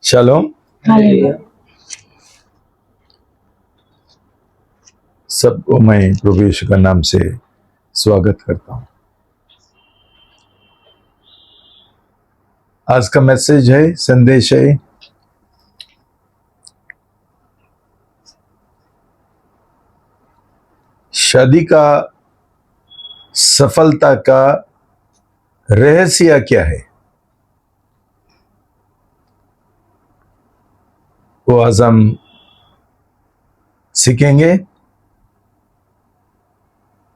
Shalom. सबको मैं प्रभु यीशु का नाम से स्वागत करता हूं। आज का मैसेज है, संदेश है, शादी का सफलता का रहस्य क्या है। वो आज हम सीखेंगे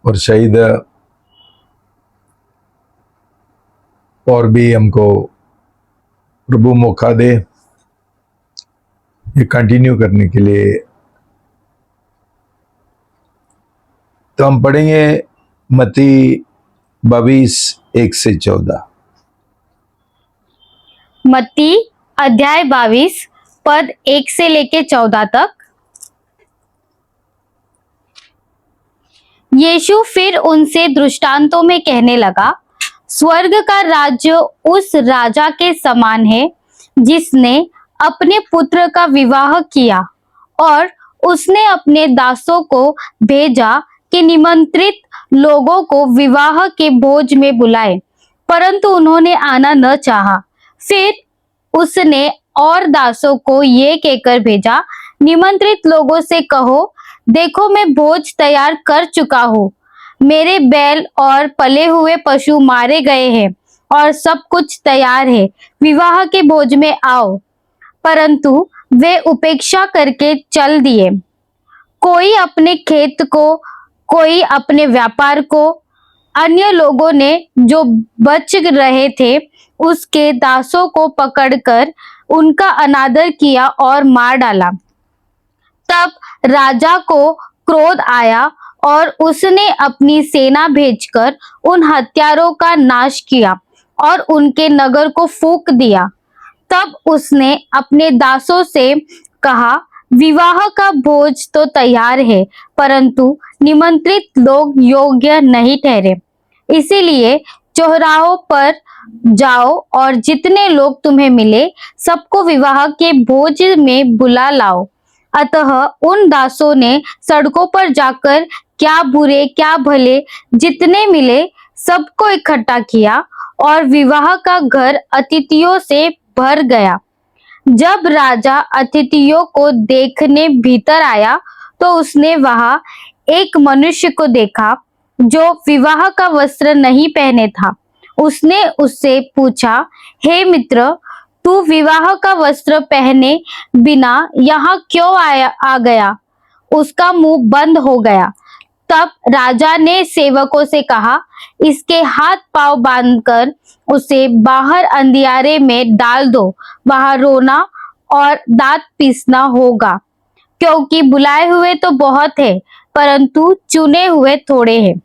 और शायद और भी हमको प्रभु मौका दे ये कंटिन्यू करने के लिए। तो हम पढ़ेंगे मत्ती 22:1-14। मत्ती अध्याय 22 पद 1 से लेके 14 तक। यीशु फिर उनसे दृष्टांतों में कहने लगा, स्वर्ग का राज्य उस राजा के समान है जिसने अपने पुत्र का विवाह किया और उसने अपने दासों को भेजा कि निमंत्रित लोगों को विवाह के भोज में बुलाए, परंतु उन्होंने आना न चाहा। फिर उसने और दासों को ये कहकर भेजा, निमंत्रित लोगों से कहो, देखो मैं भोज तैयार कर चुका हूँ, मेरे बैल और पले हुए पशु मारे गए हैं और सब कुछ तैयार है, विवाह के भोज में आओ। परंतु वे उपेक्षा करके चल दिए, कोई अपने खेत को, कोई अपने व्यापार को। अन्य लोगों ने जो बच रहे थे उसके दासों को पकड़कर उनका अनादर किया और मार डाला। तब राजा को क्रोध आया और उसने अपनी सेना भेजकर उन हत्यारों का नाश किया और उनके नगर को फूंक दिया। तब उसने अपने दासों से कहा, विवाह का भोज तो तैयार है, परंतु निमंत्रित लोग योग्य नहीं ठहरे। इसीलिए चौराहों पर जाओ और जितने लोग तुम्हें मिले सबको विवाह के भोज में बुला लाओ। अतः उन दासों ने सड़कों पर जाकर क्या बुरे क्या भले जितने मिले सबको इकट्ठा किया और विवाह का घर अतिथियों से भर गया। जब राजा अतिथियों को देखने भीतर आया तो उसने वहां एक मनुष्य को देखा जो विवाह का वस्त्र नहीं पहने था। उसने उससे पूछा, हे मित्र, तू विवाह का वस्त्र पहने बिना यहाँ क्यों आ गया? उसका मुंह बंद हो गया। तब राजा ने सेवकों से कहा, इसके हाथ पांव बांधकर उसे बाहर अंधियारे में डाल दो, वहां रोना और दांत पीसना होगा, क्योंकि बुलाए हुए तो बहुत है परंतु चुने हुए थोड़े हैं।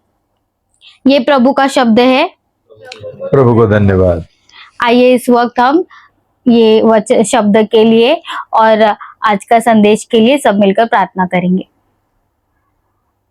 ये प्रभु का शब्द है। प्रभु को धन्यवाद। आइए इस वक्त हम ये शब्द के लिए और आज का संदेश के लिए सब मिलकर प्रार्थना करेंगे।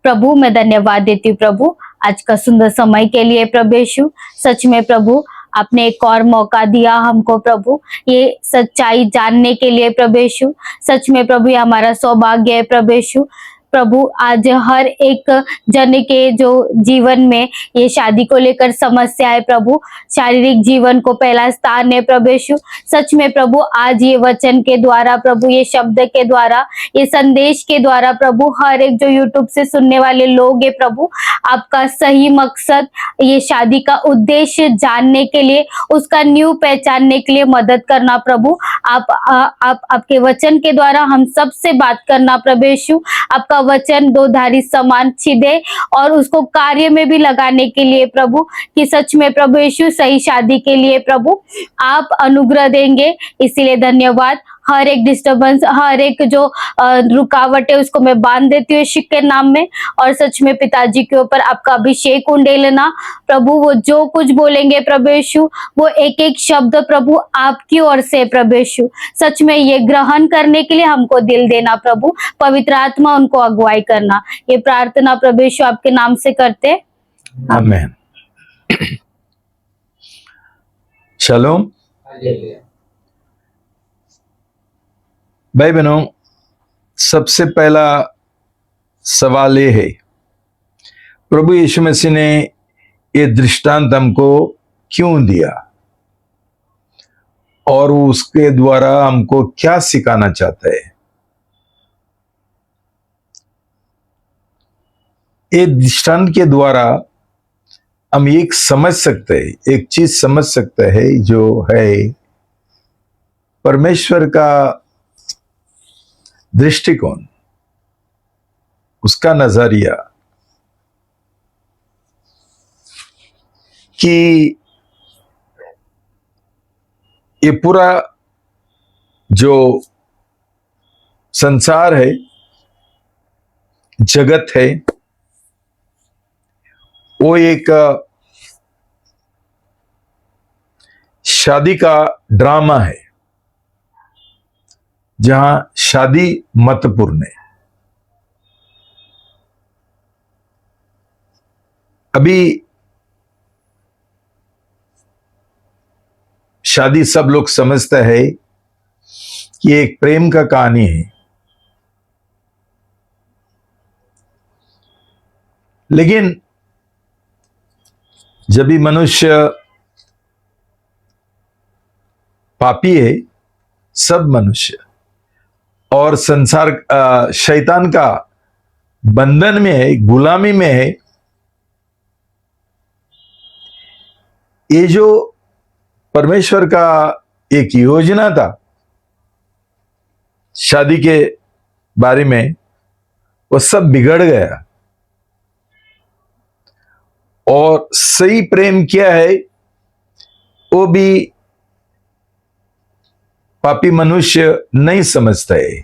प्रभु मैं धन्यवाद देती हूँ प्रभु आज का सुंदर समय के लिए। प्रभु यीशु, सच में प्रभु आपने एक और मौका दिया हमको प्रभु ये सच्चाई जानने के लिए। प्रभु यीशु, सच में प्रभु ये हमारा सौभाग्य है। प्रभु यीशु, प्रभु आज हर एक जन के जो जीवन में ये शादी को लेकर समस्या है प्रभु, शारीरिक जीवन को पहला स्थान है। प्रभु यीशु, सच में प्रभु आज ये वचन के द्वारा प्रभु, ये शब्द के द्वारा, ये संदेश के द्वारा प्रभु, हर एक जो यूट्यूब से सुनने वाले लोग है प्रभु, आपका सही मकसद, ये शादी का उद्देश्य जानने के लिए, उसका न्यू पहचानने के लिए मदद करना प्रभु। आपके वचन के द्वारा हम सबसे बात करना प्रभु यीशु। आपका वचन दो धारी समान छिदे और उसको कार्य में भी लगाने के लिए प्रभु, कि सच में प्रभु यीशु सही शादी के लिए प्रभु आप अनुग्रह देंगे। इसीलिए धन्यवाद। हर एक डिस्टर्बेंस, हर एक जो रुकावट है उसको मैं बांध देती हूँ यीशु के नाम में। और सच में पिताजी के ऊपर आपका अभिषेक उंडेलना प्रभु, वो जो कुछ बोलेंगे प्रभु यीशु, वो एक एक शब्द प्रभु आपकी ओर से प्रभु यीशु, सच में ये ग्रहण करने के लिए हमको दिल देना प्रभु, पवित्र आत्मा उनको अगुवाई करना। ये प्रार्थना प्रभु यीशु आपके नाम से करते, आमीन। शालोम। भाई बहनों, सबसे पहला सवाल ये है, प्रभु यीशु मसीह ने ये दृष्टांत हमको क्यों दिया और वो उसके द्वारा हमको क्या सिखाना चाहता है? ये दृष्टांत के द्वारा हम एक समझ सकते हैं, एक चीज समझ सकते हैं, जो है परमेश्वर का दृष्टिकोण, उसका नजरिया, कि ये पूरा जो संसार है, जगत है, वो एक शादी का ड्रामा है, जहां शादी महत्वपूर्ण है। अभी शादी सब लोग समझते हैं कि एक प्रेम का कहानी है, लेकिन जब भी मनुष्य पापी है, सब मनुष्य और संसार शैतान का बंधन में है, गुलामी में है, ये जो परमेश्वर का एक योजना था शादी के बारे में, वो सब बिगड़ गया। और सही प्रेम क्या है वो भी पापी मनुष्य नहीं समझता है।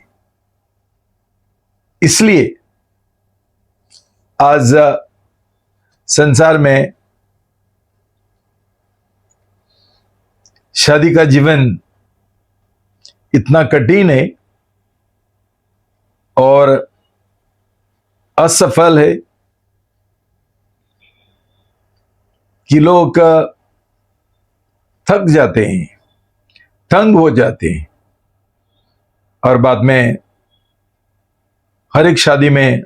इसलिए आज संसार में शादी का जीवन इतना कठिन है और असफल है कि लोग थक जाते हैं, तंग हो जाते हैं, और बाद में हर एक शादी में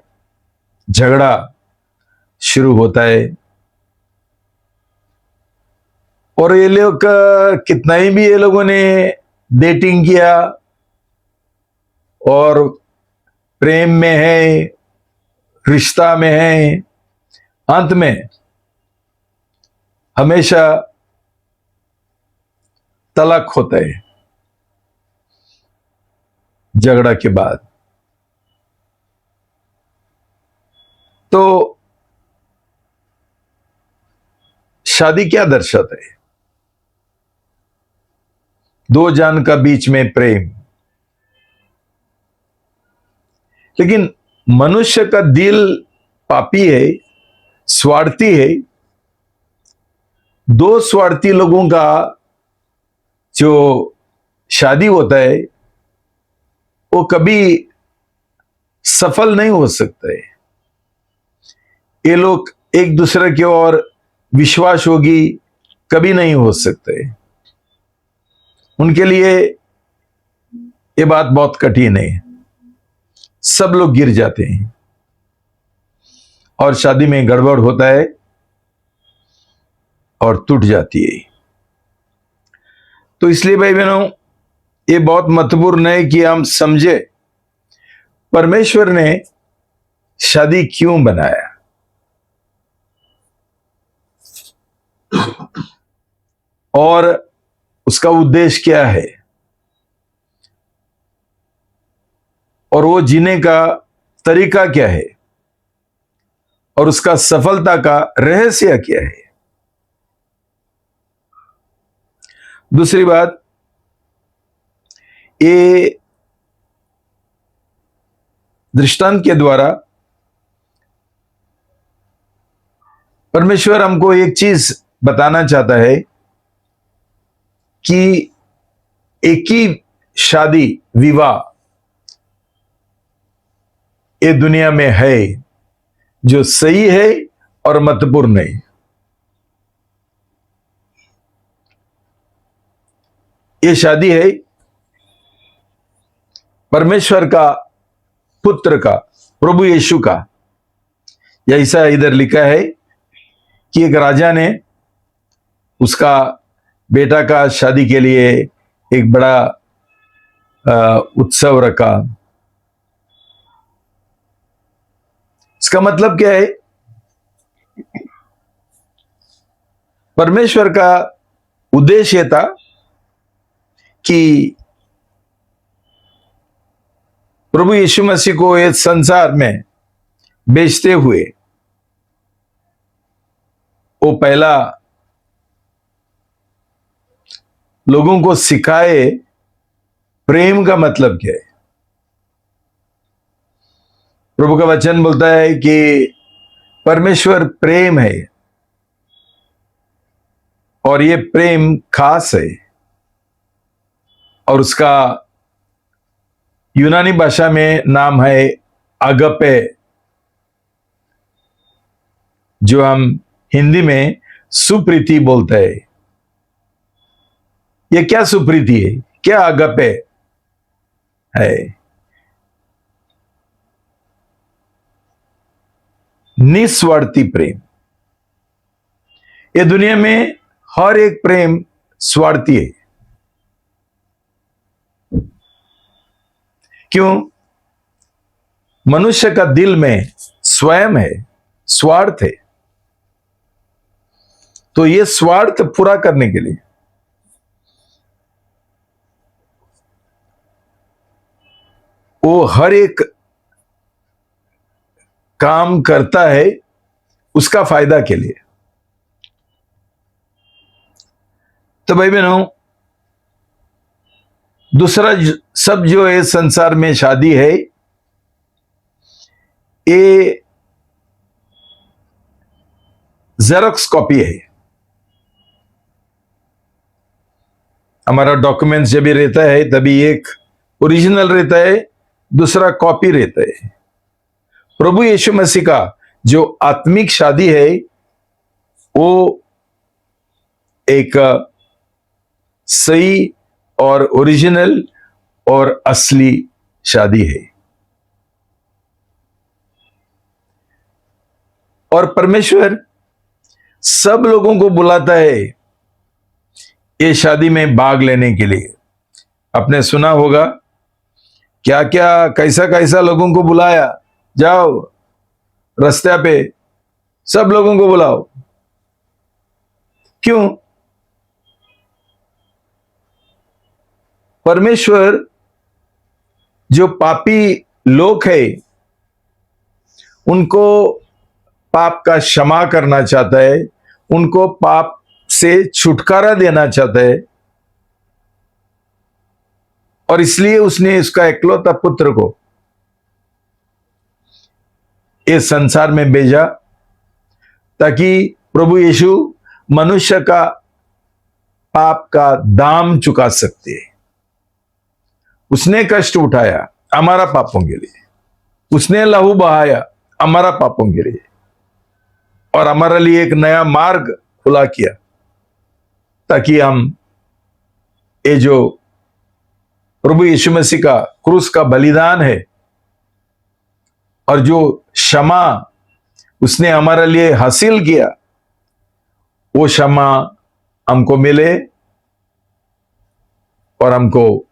झगड़ा शुरू होता है। और ये लोग कितना ही भी ये लोगों ने डेटिंग किया और प्रेम में है, रिश्ता में है, अंत में हमेशा तलाक होता है झगड़ा के बाद। तो शादी क्या दर्शाता है? दो जान का बीच में प्रेम। लेकिन मनुष्य का दिल पापी है, स्वार्थी है। दो स्वार्थी लोगों का जो शादी होता है वो कभी सफल नहीं हो सकता है। ये लोग एक दूसरे की ओर विश्वास होगी कभी नहीं हो सकते। उनके लिए ये बात बहुत कठिन है। सब लोग गिर जाते हैं और शादी में गड़बड़ होता है और टूट जाती है। तो इसलिए भाई बहनों, ये बहुत महत्वपूर्ण है कि हम समझे परमेश्वर ने शादी क्यों बनाया और उसका उद्देश्य क्या है, और वो जीने का तरीका क्या है, और उसका सफलता का रहस्य क्या है। दूसरी बात, ये दृष्टांत के द्वारा परमेश्वर हमको एक चीज बताना चाहता है कि एक ही शादी, विवाह ये दुनिया में है जो सही है और महत्वपूर्ण है। ये शादी है परमेश्वर का पुत्र का, प्रभु यीशु का। ऐसा इधर लिखा है कि एक राजा ने उसका बेटा का शादी के लिए एक बड़ा उत्सव रखा। इसका मतलब क्या है? परमेश्वर का उद्देश्य था कि प्रभु यीशु मसीह को इस संसार में बेचते हुए वो पहला लोगों को सिखाए प्रेम का मतलब क्या है। प्रभु का वचन बोलता है कि परमेश्वर प्रेम है और ये प्रेम खास है, और उसका यूनानी भाषा में नाम है अगपे, जो हम हिंदी में सुप्रीति बोलते हैं। ये क्या सुप्रीति है, क्या अगपे है? निस्वार्थी प्रेम। ये दुनिया में हर एक प्रेम स्वार्थी है। क्यों? मनुष्य का दिल में स्वयं है, स्वार्थ है। तो ये स्वार्थ पूरा करने के लिए वो हर एक काम करता है उसका फायदा के लिए। तो भाई बहनों, दूसरा सब जो है संसार में शादी है, ये जेरॉक्स कॉपी है। हमारा डॉक्यूमेंट्स जब भी रहता है तभी एक ओरिजिनल रहता है, दूसरा कॉपी रहता है। प्रभु यीशु मसीह का जो आत्मिक शादी है वो एक सही और ओरिजिनल और असली शादी है। और परमेश्वर सब लोगों को बुलाता है ये शादी में भाग लेने के लिए। आपने सुना होगा क्या क्या कैसा कैसा लोगों को बुलाया, जाओ रास्ते पे सब लोगों को बुलाओ। क्यों? परमेश्वर जो पापी लोग है उनको पाप का क्षमा करना चाहता है, उनको पाप से छुटकारा देना चाहता है, और इसलिए उसने उसका इकलौता पुत्र को इस संसार में भेजा ताकि प्रभु यीशु मनुष्य का पाप का दाम चुका सकते हैं। उसने कष्ट उठाया हमारा पापों के लिए, उसने लहू बहाया हमारा पापों के लिए, और हमारे लिए एक नया मार्ग खुला किया ताकि हम ये जो प्रभु यीशु मसीह का क्रूस का बलिदान है और जो क्षमा उसने हमारे लिए हासिल किया, वो क्षमा हमको मिले और हमको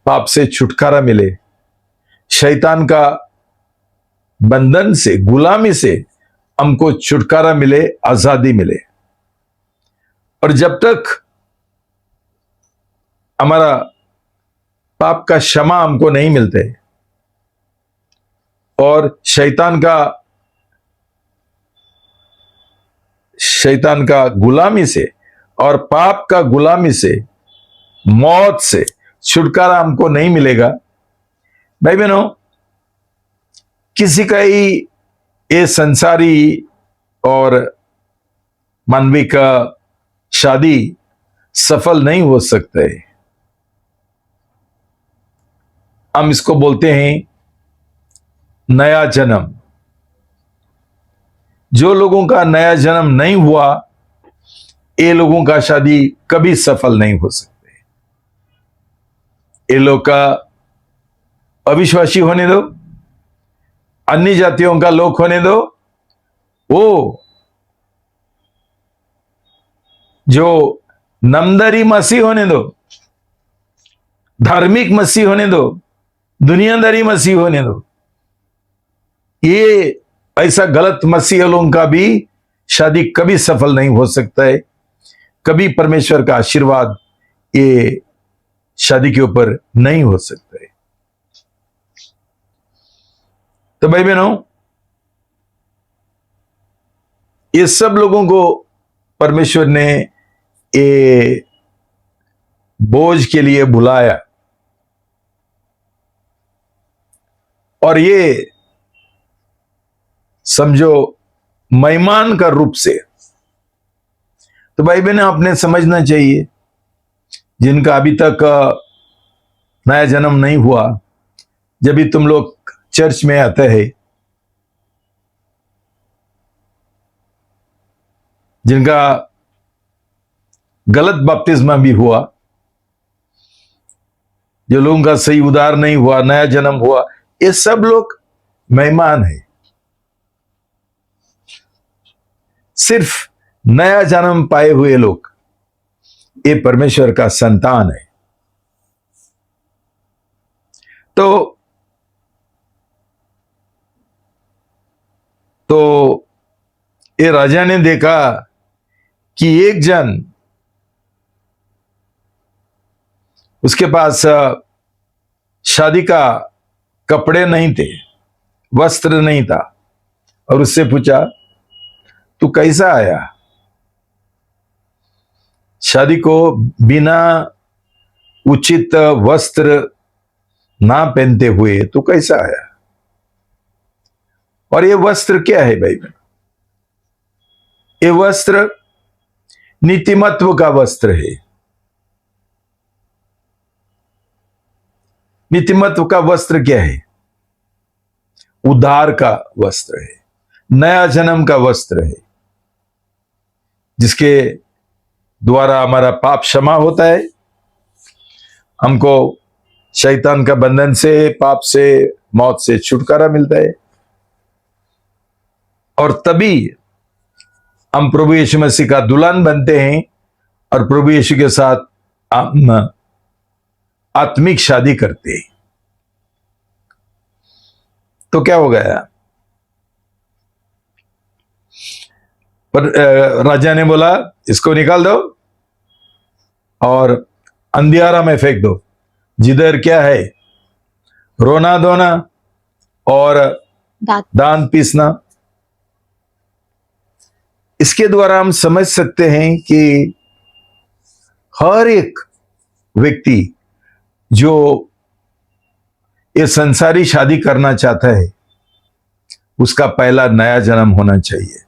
पाप से छुटकारा मिले, शैतान का बंधन से, गुलामी से हमको छुटकारा मिले, आजादी मिले। और जब तक हमारा पाप का क्षमा हमको नहीं मिलते और शैतान का गुलामी से और पाप का गुलामी से, मौत से छुटकारा हमको नहीं मिलेगा, भाई बहनों, किसी का ही ये संसारी और मानवीय का शादी सफल नहीं हो सकता है। हम इसको बोलते हैं नया जन्म। जो लोगों का नया जन्म नहीं हुआ, ये लोगों का शादी कभी सफल नहीं हो सकते। ये लोग का अविश्वासी होने दो, अन्य जातियों का लोग होने दो, वो जो नमदारी मसीह होने दो, धार्मिक मसीह होने दो, दुनियादारी मसीह होने दो, ये ऐसा गलत मसीह लोगों का भी शादी कभी सफल नहीं हो सकता है। कभी परमेश्वर का आशीर्वाद ये शादी के ऊपर नहीं हो सकता है। तो भाई बहनों, ये सब लोगों को परमेश्वर ने ये बोझ के लिए बुलाया, और ये समझो मेहमान का रूप से। तो भाई बहन, आपने समझना चाहिए, जिनका अभी तक नया जन्म नहीं हुआ, जब भी तुम लोग चर्च में आते हैं, जिनका गलत बपतिस्मा भी हुआ, जो लोगों का सही उद्धार नहीं हुआ, नया जन्म हुआ, ये सब लोग मेहमान हैं। सिर्फ नया जन्म पाए हुए लोग ये परमेश्वर का संतान है। तो ये राजा ने देखा कि एक जन, उसके पास शादी का कपड़े नहीं थे, वस्त्र नहीं था, और उससे पूछा, तू कैसा आया शादी को बिना उचित वस्त्र ना पहनते हुए? तू कैसा आया? और ये वस्त्र क्या है भाई बहन? ये वस्त्र नीतिमत्व का वस्त्र है। नीतिमत्व का वस्त्र क्या है? उद्धार का वस्त्र है, नया जन्म का वस्त्र है, जिसके द्वारा हमारा पाप क्षमा होता है, हमको शैतान का बंधन से, पाप से, मौत से छुटकारा मिलता है, और तभी हम प्रभु यीशु मसीह का दुल्हन बनते हैं और प्रभु यीशु के साथ हम आत्मिक शादी करते हैं। तो क्या हो गया? पर राजा ने बोला, इसको निकाल दो और अंधियारा में फेंक दो, जिधर क्या है रोना धोना और दांत पीसना। इसके द्वारा हम समझ सकते हैं कि हर एक व्यक्ति जो ये संसारी शादी करना चाहता है, उसका पहला नया जन्म होना चाहिए।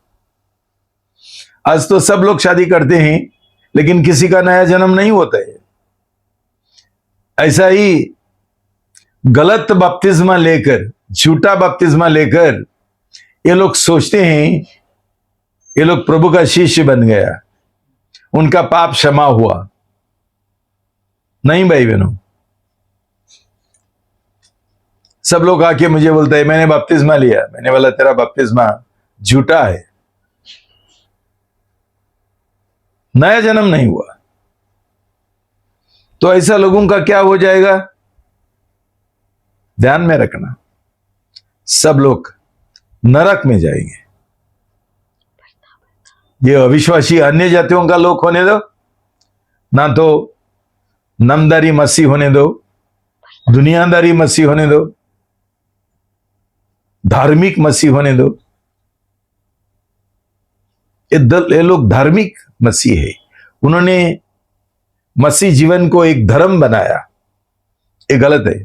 आज तो सब लोग शादी करते हैं, लेकिन किसी का नया जन्म नहीं होता है। ऐसा ही गलत बपतिस्मा लेकर, झूठा बपतिस्मा लेकर ये लोग सोचते हैं ये लोग प्रभु का शिष्य बन गया, उनका पाप क्षमा हुआ। नहीं भाई बहनों, सब लोग आके मुझे बोलते हैं मैंने बपतिस्मा लिया। मैंने बोला तेरा बपतिस्मा झूठा है, नया जन्म नहीं हुआ। तो ऐसा लोगों का क्या हो जाएगा? ध्यान में रखना, सब लोग नरक में जाएंगे। ये अविश्वासी अन्य जातियों का लोग होने दो, ना तो नामदारी मसीह होने दो, दुनियादारी मसीह होने दो, धार्मिक मसीह होने दो। ये लोग धार्मिक मसीह है। उन्होंने मसीह जीवन को एक धर्म बनाया, ये गलत है।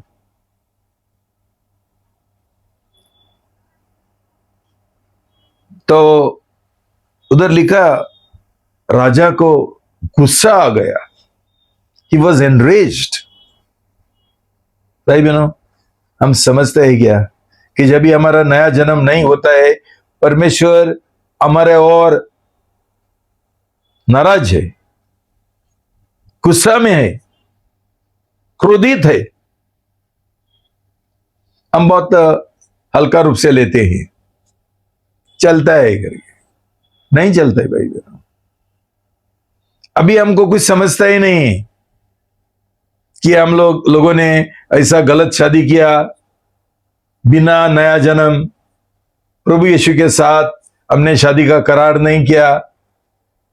तो उधर लिखा, राजा को गुस्सा आ गया, ही वॉज एनरेज्ड। भाई बहनों, हम समझते हैं क्या कि जब भी हमारा नया जन्म नहीं होता है, परमेश्वर हमारे और नाराज है, गुस्सा में है, क्रोधित है। हम बहुत हल्का रूप से लेते हैं, चलता है करके। नहीं चलता है भाई बहनों। अभी हमको कुछ समझता ही नहीं कि हम लोगों ने ऐसा गलत शादी किया, बिना नया जन्म प्रभु यीशु के साथ हमने शादी का करार नहीं किया,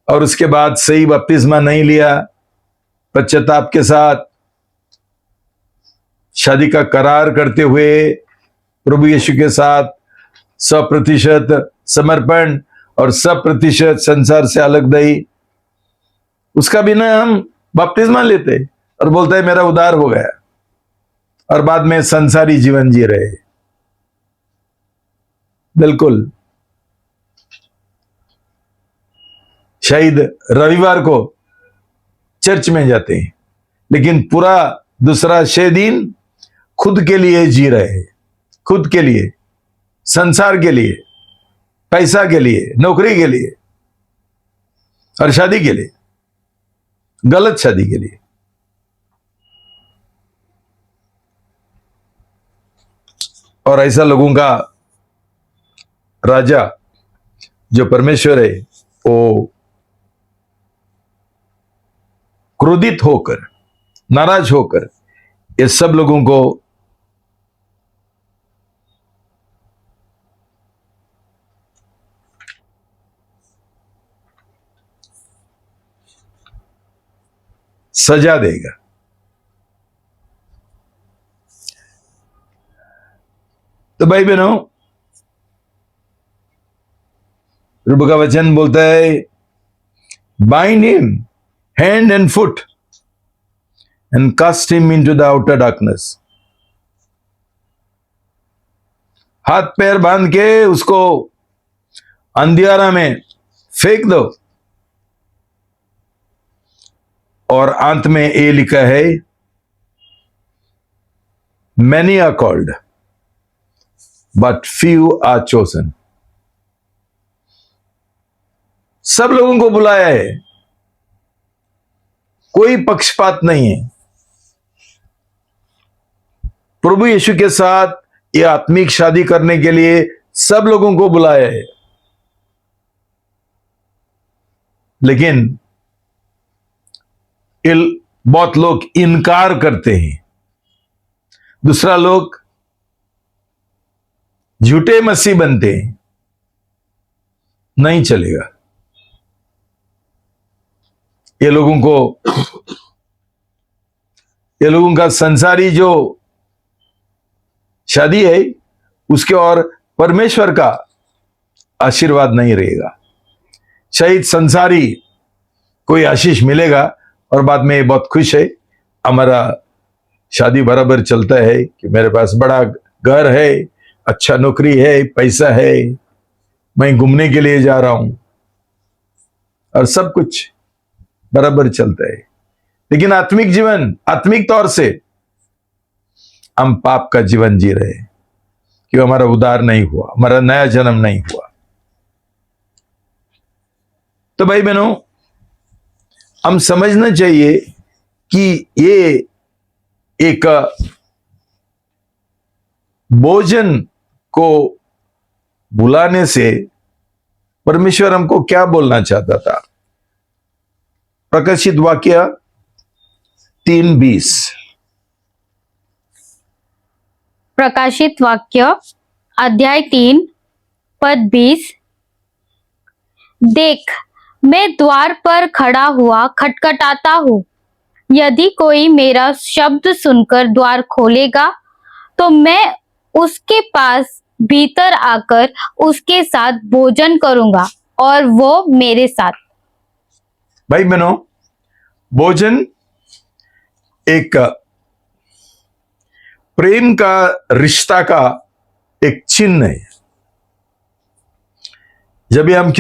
और उसके बाद सही बपतिस्मा नहीं लिया, पश्चाताप के साथ शादी का करार करते हुए प्रभु यीशु के साथ 100% समर्पण और 100% संसार से अलग दई, उसका बिना हम बपतिस्मा लेते और बोलते हैं मेरा उद्धार हो गया, और बाद में संसारी जीवन जी रहे। बिल्कुल। शायद रविवार को चर्च में जाते हैं, लेकिन पूरा दूसरा 6 दिन खुद के लिए जी रहे हैं, खुद के लिए, संसार के लिए, पैसा के लिए, नौकरी के लिए और शादी के लिए, गलत शादी के लिए। और ऐसा लोगों का राजा जो परमेश्वर है, वो क्रोधित होकर, नाराज होकर ये सब लोगों को सजा देगा। तो भाई बहनों, प्रभु का वचन बोलता है, bind him hand and foot and cast him into the outer darkness. हाथ पैर बांध के उसको अंधियारा में फेंक दो। और अंत में ये लिखा है, many are called but few are chosen. सब लोगों को बुलाया है, कोई पक्षपात नहीं है। प्रभु यीशु के साथ ये आत्मिक शादी करने के लिए सब लोगों को बुलाया है, लेकिन बहुत लोग इनकार करते हैं। दूसरा, लोग झूठे मसीह बनते हैं। नहीं चलेगा। ये लोगों का संसारी जो शादी है, उसके और परमेश्वर का आशीर्वाद नहीं रहेगा। शायद संसारी कोई आशीष मिलेगा और बाद में बहुत खुश है, हमारा शादी बराबर चलता है, कि मेरे पास बड़ा घर है, अच्छा नौकरी है, पैसा है, मैं घूमने के लिए जा रहा हूं और सब कुछ बराबर चलता है। लेकिन आत्मिक जीवन, आत्मिक तौर से हम पाप का जीवन जी रहे हैं, कि हमारा उद्धार नहीं हुआ, हमारा नया जन्म नहीं हुआ। तो भाई बहनों, हम समझना चाहिए कि ये एक भोजन को बुलाने से परमेश्वर हमको क्या बोलना चाहता था। प्रकाशित वाक्य 3:20। प्रकाशित वाक्य अध्याय 3 पद 20। देख, मैं द्वार पर खड़ा हुआ खटखटाता हूँ। यदि कोई मेरा शब्द सुनकर द्वार खोलेगा, तो मैं उसके पास भीतर आकर उसके साथ भोजन करूंगा और वो मेरे साथ। भाई बहनों, भोजन एक प्रेम का, रिश्ता का एक चिन्ह है। जब भी हम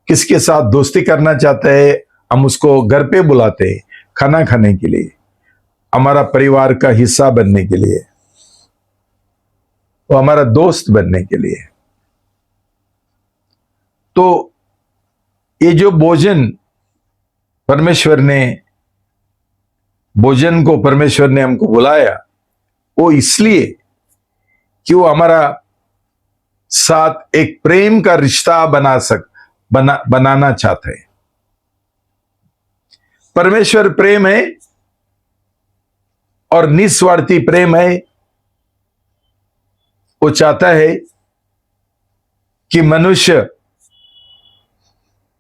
किसके साथ दोस्ती करना चाहते हैं, हम उसको घर पे बुलाते हैं खाना खाने के लिए, हमारा परिवार का हिस्सा बनने के लिए, वो हमारा दोस्त बनने के लिए। तो ये जो भोजन को परमेश्वर ने हमको बुलाया, वो इसलिए कि वो हमारा साथ एक प्रेम का रिश्ता बनाना चाहता है। परमेश्वर प्रेम है और निस्वार्थी प्रेम है। वो चाहता है कि मनुष्य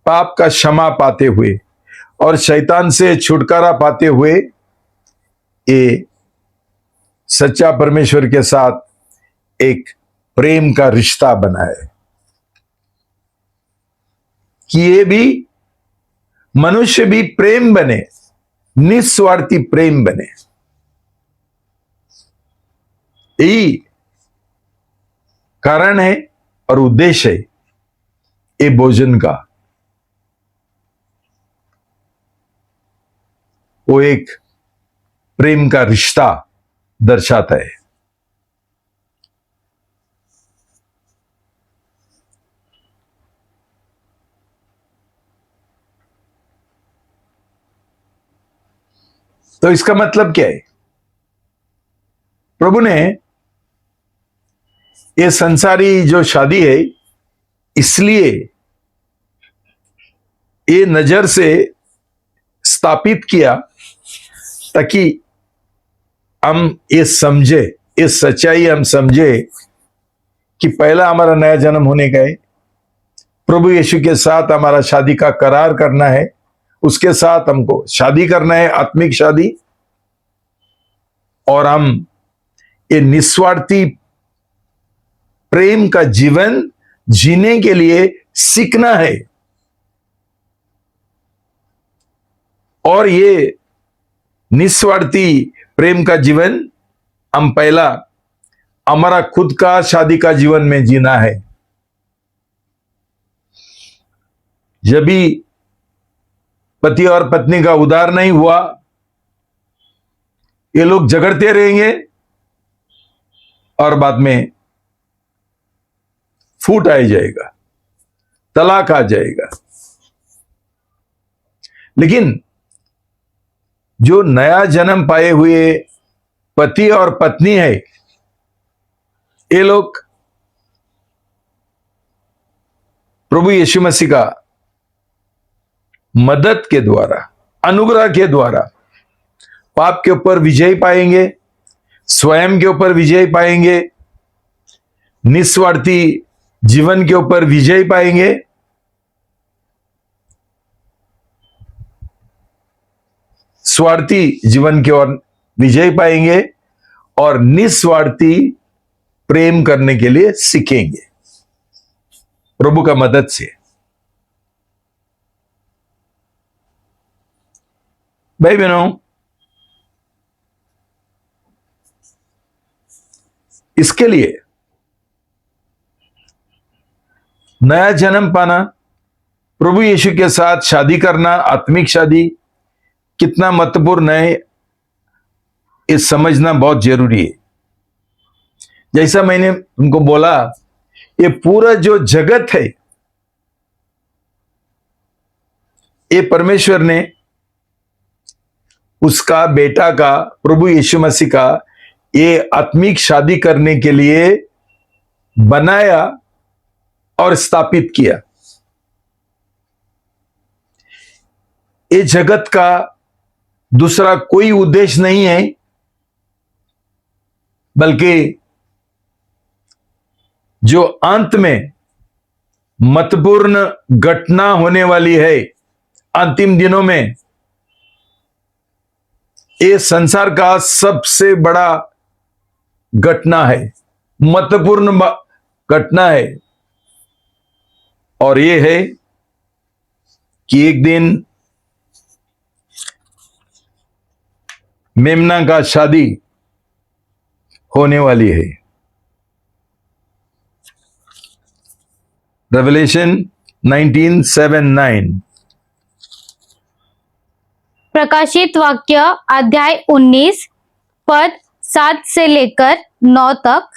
पाप का क्षमा पाते हुए और शैतान से छुटकारा पाते हुए ये सच्चा परमेश्वर के साथ एक प्रेम का रिश्ता बनाए, कि ये भी मनुष्य भी प्रेम बने, निस्वार्थी प्रेम बने। यही कारण है और उद्देश्य है ये भोजन का। वो एक प्रेम का रिश्ता दर्शाता है। तो इसका मतलब क्या है? प्रभु ने ये संसारी जो शादी है इसलिए ये नजर से स्थापित किया ताकि हम ये समझे, ये सच्चाई हम समझे कि पहला हमारा नया जन्म होने का है, प्रभु यीशु के साथ हमारा शादी का करार करना है, उसके साथ हमको शादी करना है, आत्मिक शादी, और हम ये निस्वार्थी प्रेम का जीवन जीने के लिए सीखना है। और ये निस्वार्थी प्रेम का जीवन हम पहला हमारा खुद का शादी का जीवन में जीना है। जब भी पति और पत्नी का उद्धार नहीं हुआ, ये लोग झगड़ते रहेंगे और बाद में फूट आ जाएगा, तलाक आ जाएगा। लेकिन जो नया जन्म पाए हुए पति और पत्नी है, ये लोग प्रभु यीशु मसीह का मदद के द्वारा, अनुग्रह के द्वारा पाप के ऊपर विजय पाएंगे, स्वयं के ऊपर विजय पाएंगे, निस्वार्थी जीवन के ऊपर विजय पाएंगे। स्वार्थी जीवन की ओर विजय पाएंगे और निस्वार्थी प्रेम करने के लिए सीखेंगे प्रभु का मदद से। भाई बहनों, इसके लिए नया जन्म पाना, प्रभु यीशु के साथ शादी करना, आत्मिक शादी कितना महत्वपूर्ण है ये समझना बहुत जरूरी है। जैसा मैंने उनको बोला, ये पूरा जो जगत है ये परमेश्वर ने उसका बेटा का, प्रभु यीशु मसीह का ये आत्मिक शादी करने के लिए बनाया और स्थापित किया। ये जगत का दूसरा कोई उद्देश्य नहीं है, बल्कि जो अंत में महत्वपूर्ण घटना होने वाली है अंतिम दिनों में, ये संसार का सबसे बड़ा घटना है, महत्वपूर्ण घटना है। और ये है कि एक दिन मेमना का शादी होने वाली है। रेवलेशन 19:7-9। प्रकाशित वाक्य अध्याय 19 पद 7 से लेकर 9 तक।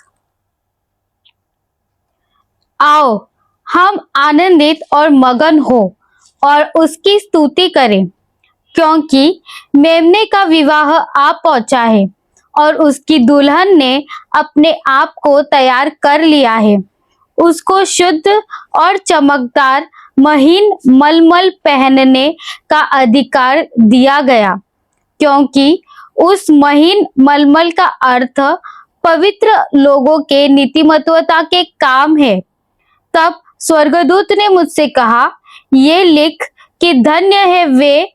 आओ हम आनंदित और मगन हो और उसकी स्तुति करें, क्योंकि मेमने का विवाह आ पहुंचा है और उसकी दुल्हन ने अपने आप को तैयार कर लिया है। उसको शुद्ध और चमकदार महीन मलमल पहनने का अधिकार दिया गया, क्योंकि उस महीन मलमल का अर्थ पवित्र लोगों के नीतिमत्वता के काम है। तब स्वर्गदूत ने मुझसे कहा, ये लिख कि धन्य है वे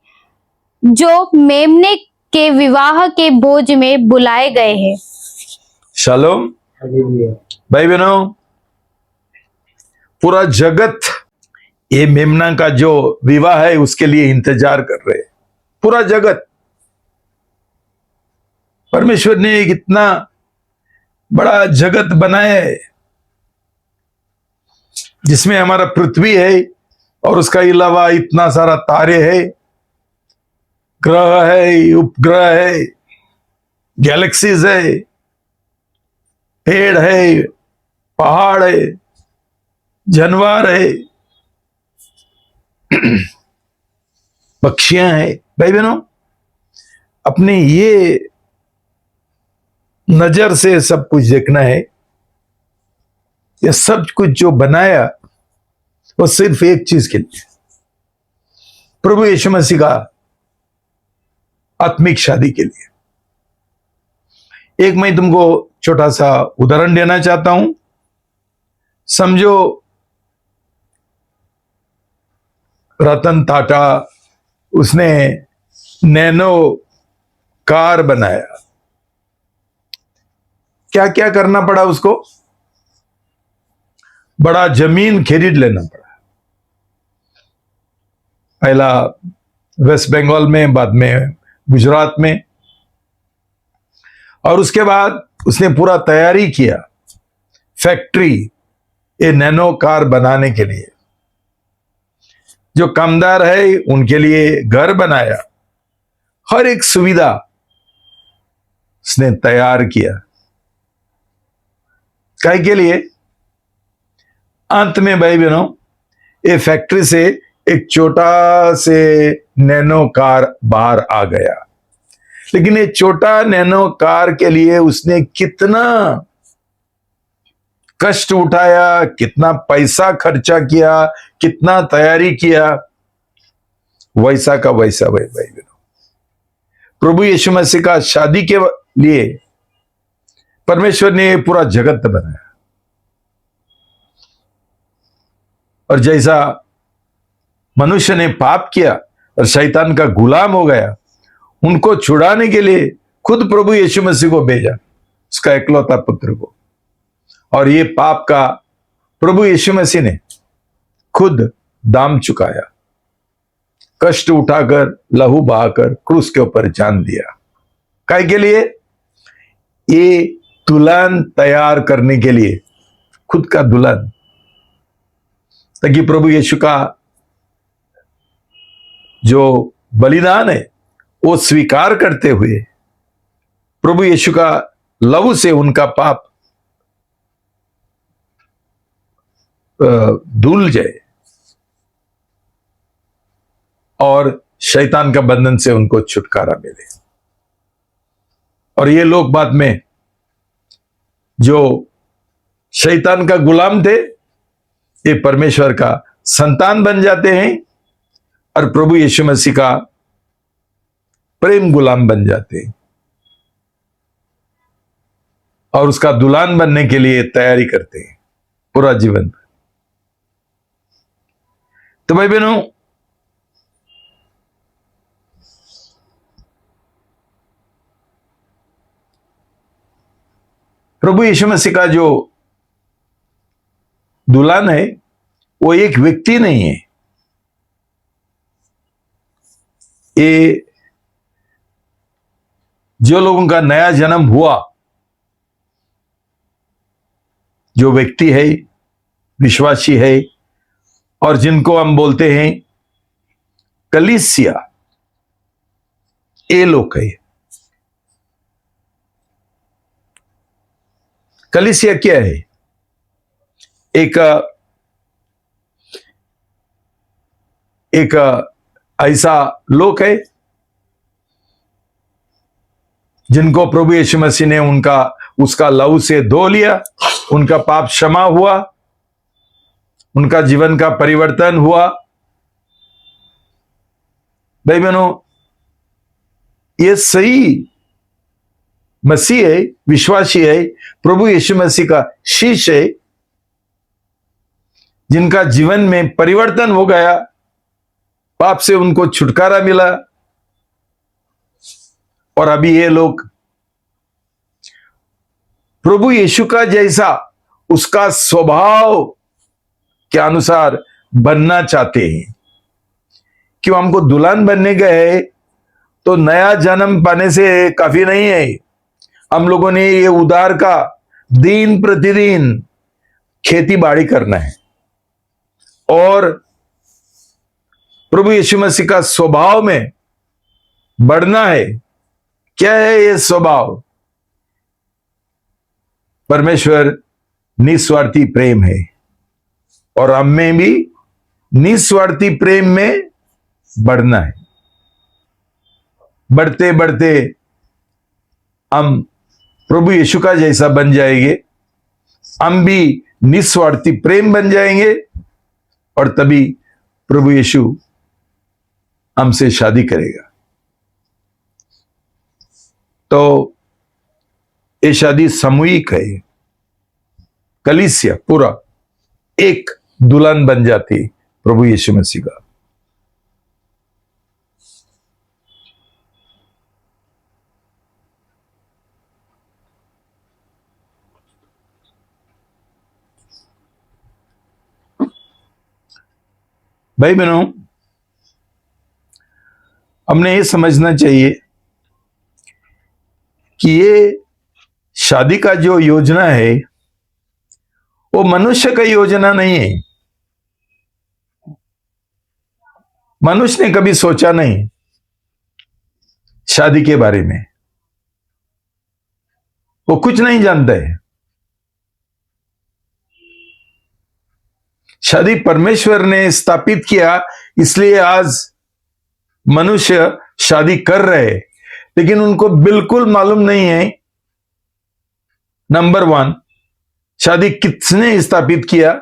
जो मेमने के विवाह के भोज में बुलाए गए हैं। शालोम भाई बहनों, पूरा जगत ये मेमना का जो विवाह है उसके लिए इंतजार कर रहे हैं। पूरा जगत, परमेश्वर ने एक इतना बड़ा जगत बनाया है जिसमें हमारा पृथ्वी है और उसका अलावा इतना सारा तारे है, ग्रह है, उपग्रह है, गैलेक्सीज है, पेड़ है, पहाड़ है, जानवर है, पक्षियां हैं। भाई बहनों, अपने ये नजर से सब कुछ देखना है। ये सब कुछ जो बनाया वो सिर्फ एक चीज के लिए, प्रभु यीशु मसीह का आत्मिक शादी के लिए। एक मैं तुमको छोटा सा उदाहरण देना चाहता हूं। समझो रतन टाटा, उसने नैनो कार बनाया। क्या क्या करना पड़ा उसको? बड़ा जमीन खरीद लेना पड़ा। पहला वेस्ट बंगाल में, बाद में गुजरात में, और उसके बाद उसने पूरा तैयारी किया फैक्ट्री ये नैनो कार बनाने के लिए। जो कामदार है उनके लिए घर बनाया, हर एक सुविधा उसने तैयार किया। काय के लिए? अंत में भाई बहनों, ये फैक्ट्री से एक छोटा से नैनो कार बाहर आ गया। लेकिन ये छोटा नैनो कार के लिए उसने कितना कष्ट उठाया, कितना पैसा खर्चा किया, कितना तैयारी किया। वैसा का वैसा भाई बहनों, प्रभु यीशु मसीह का शादी के लिए परमेश्वर ने पूरा जगत बनाया। और जैसा मनुष्य ने पाप किया और शैतान का गुलाम हो गया, उनको छुड़ाने के लिए खुद प्रभु यीशु मसीह को भेजा, उसका इकलौता पुत्र को। और ये पाप का प्रभु यीशु मसीह ने खुद दाम चुकाया, कष्ट उठाकर, लहू बहाकर क्रूस के ऊपर जान दिया। काय के लिए? ये दुल्हन तैयार करने के लिए, खुद का दुल्हन, ताकि प्रभु यीशु का जो बलिदान है वो स्वीकार करते हुए प्रभु यीशु का लहू से उनका पाप धुल जाए और शैतान का बंधन से उनको छुटकारा मिले। और ये लोग बाद में जो शैतान का गुलाम थे, ये परमेश्वर का संतान बन जाते हैं और प्रभु यीशु मसीह का प्रेम गुलाम बन जाते हैं और उसका दुल्हन बनने के लिए तैयारी करते हैं पूरा जीवन। तो भाई बहनों, प्रभु यीशु मसीह का जो दुल्हन है वो एक व्यक्ति नहीं है, ये जो लोगों का नया जन्म हुआ, जो व्यक्ति है, विश्वासी है, और जिनको हम बोलते हैं कलीसिया, ये लोग है। कलीसिया क्या है? एक ऐसा लोक है जिनको प्रभु यीशु मसीह ने उसका लहू से धो लिया, उनका पाप क्षमा हुआ, उनका जीवन का परिवर्तन हुआ। भाई बहनों, ये सही मसीह है, विश्वासी है, प्रभु यीशु मसीह का शिष्य है, जिनका जीवन में परिवर्तन हो गया, पाप से उनको छुटकारा मिला, और अभी ये लोग प्रभु यीशु का जैसा उसका स्वभाव के अनुसार बनना चाहते हैं। क्यों? हमको दुल्हन बनने गए तो नया जन्म पाने से काफी नहीं है। हम लोगों ने ये उधार का दिन प्रतिदिन खेती बाड़ी करना है और प्रभु यीशु मसीह का स्वभाव में बढ़ना है। क्या है ये स्वभाव? परमेश्वर निस्वार्थी प्रेम है और हम में भी निस्वार्थी प्रेम में बढ़ना है। बढ़ते बढ़ते हम प्रभु यीशु का जैसा बन जाएंगे, हम भी निस्वार्थी प्रेम बन जाएंगे और तभी प्रभु यीशु हमसे शादी करेगा। तो ये शादी सामूहिक है, कलीसिया पूरा एक दुल्हन बन जाती प्रभु यीशु मसीह का। भाई बहनों, हमने ये समझना चाहिए कि ये शादी का जो योजना है वो मनुष्य का योजना नहीं है। मनुष्य ने कभी सोचा नहीं शादी के बारे में, वो कुछ नहीं जानता है। शादी परमेश्वर ने स्थापित किया, इसलिए आज मनुष्य शादी कर रहे हैं, लेकिन उनको बिल्कुल मालूम नहीं है नंबर 1 शादी किसने स्थापित किया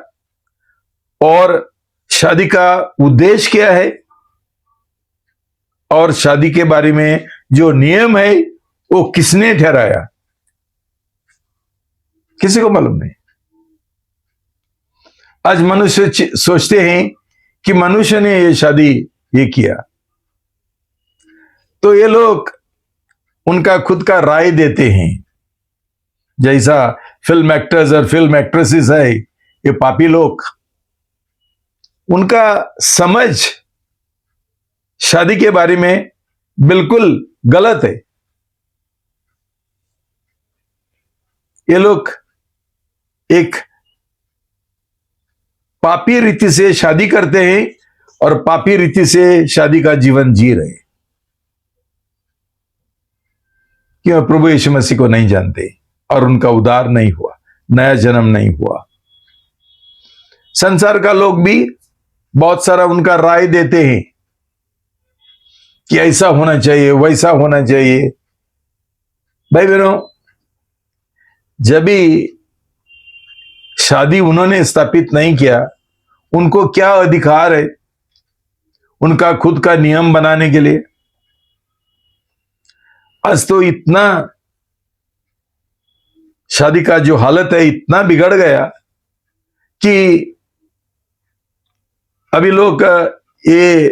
और शादी का उद्देश्य क्या है और शादी के बारे में जो नियम है वो किसने ठहराया, किसी को मालूम नहीं। आज मनुष्य सोचते हैं कि मनुष्य ने ये शादी ये किया, तो ये लोग उनका खुद का राय देते हैं। जैसा फिल्म एक्टर्स और फिल्म एक्ट्रेसेस है, ये पापी लोग, उनका समझ शादी के बारे में बिल्कुल गलत है। ये लोग एक पापी रीति से शादी करते हैं और पापी रीति से शादी का जीवन जी रहे। क्यों? प्रभु यीशु मसीह को नहीं जानते और उनका उद्धार नहीं हुआ, नया जन्म नहीं हुआ। संसार का लोग भी बहुत सारा उनका राय देते हैं कि ऐसा होना चाहिए, वैसा होना चाहिए। भाई बहनों, जब भी शादी उन्होंने स्थापित नहीं किया, उनको क्या अधिकार है उनका खुद का नियम बनाने के लिए? आज तो इतना शादी का जो हालत है इतना बिगड़ गया कि अभी लोग ये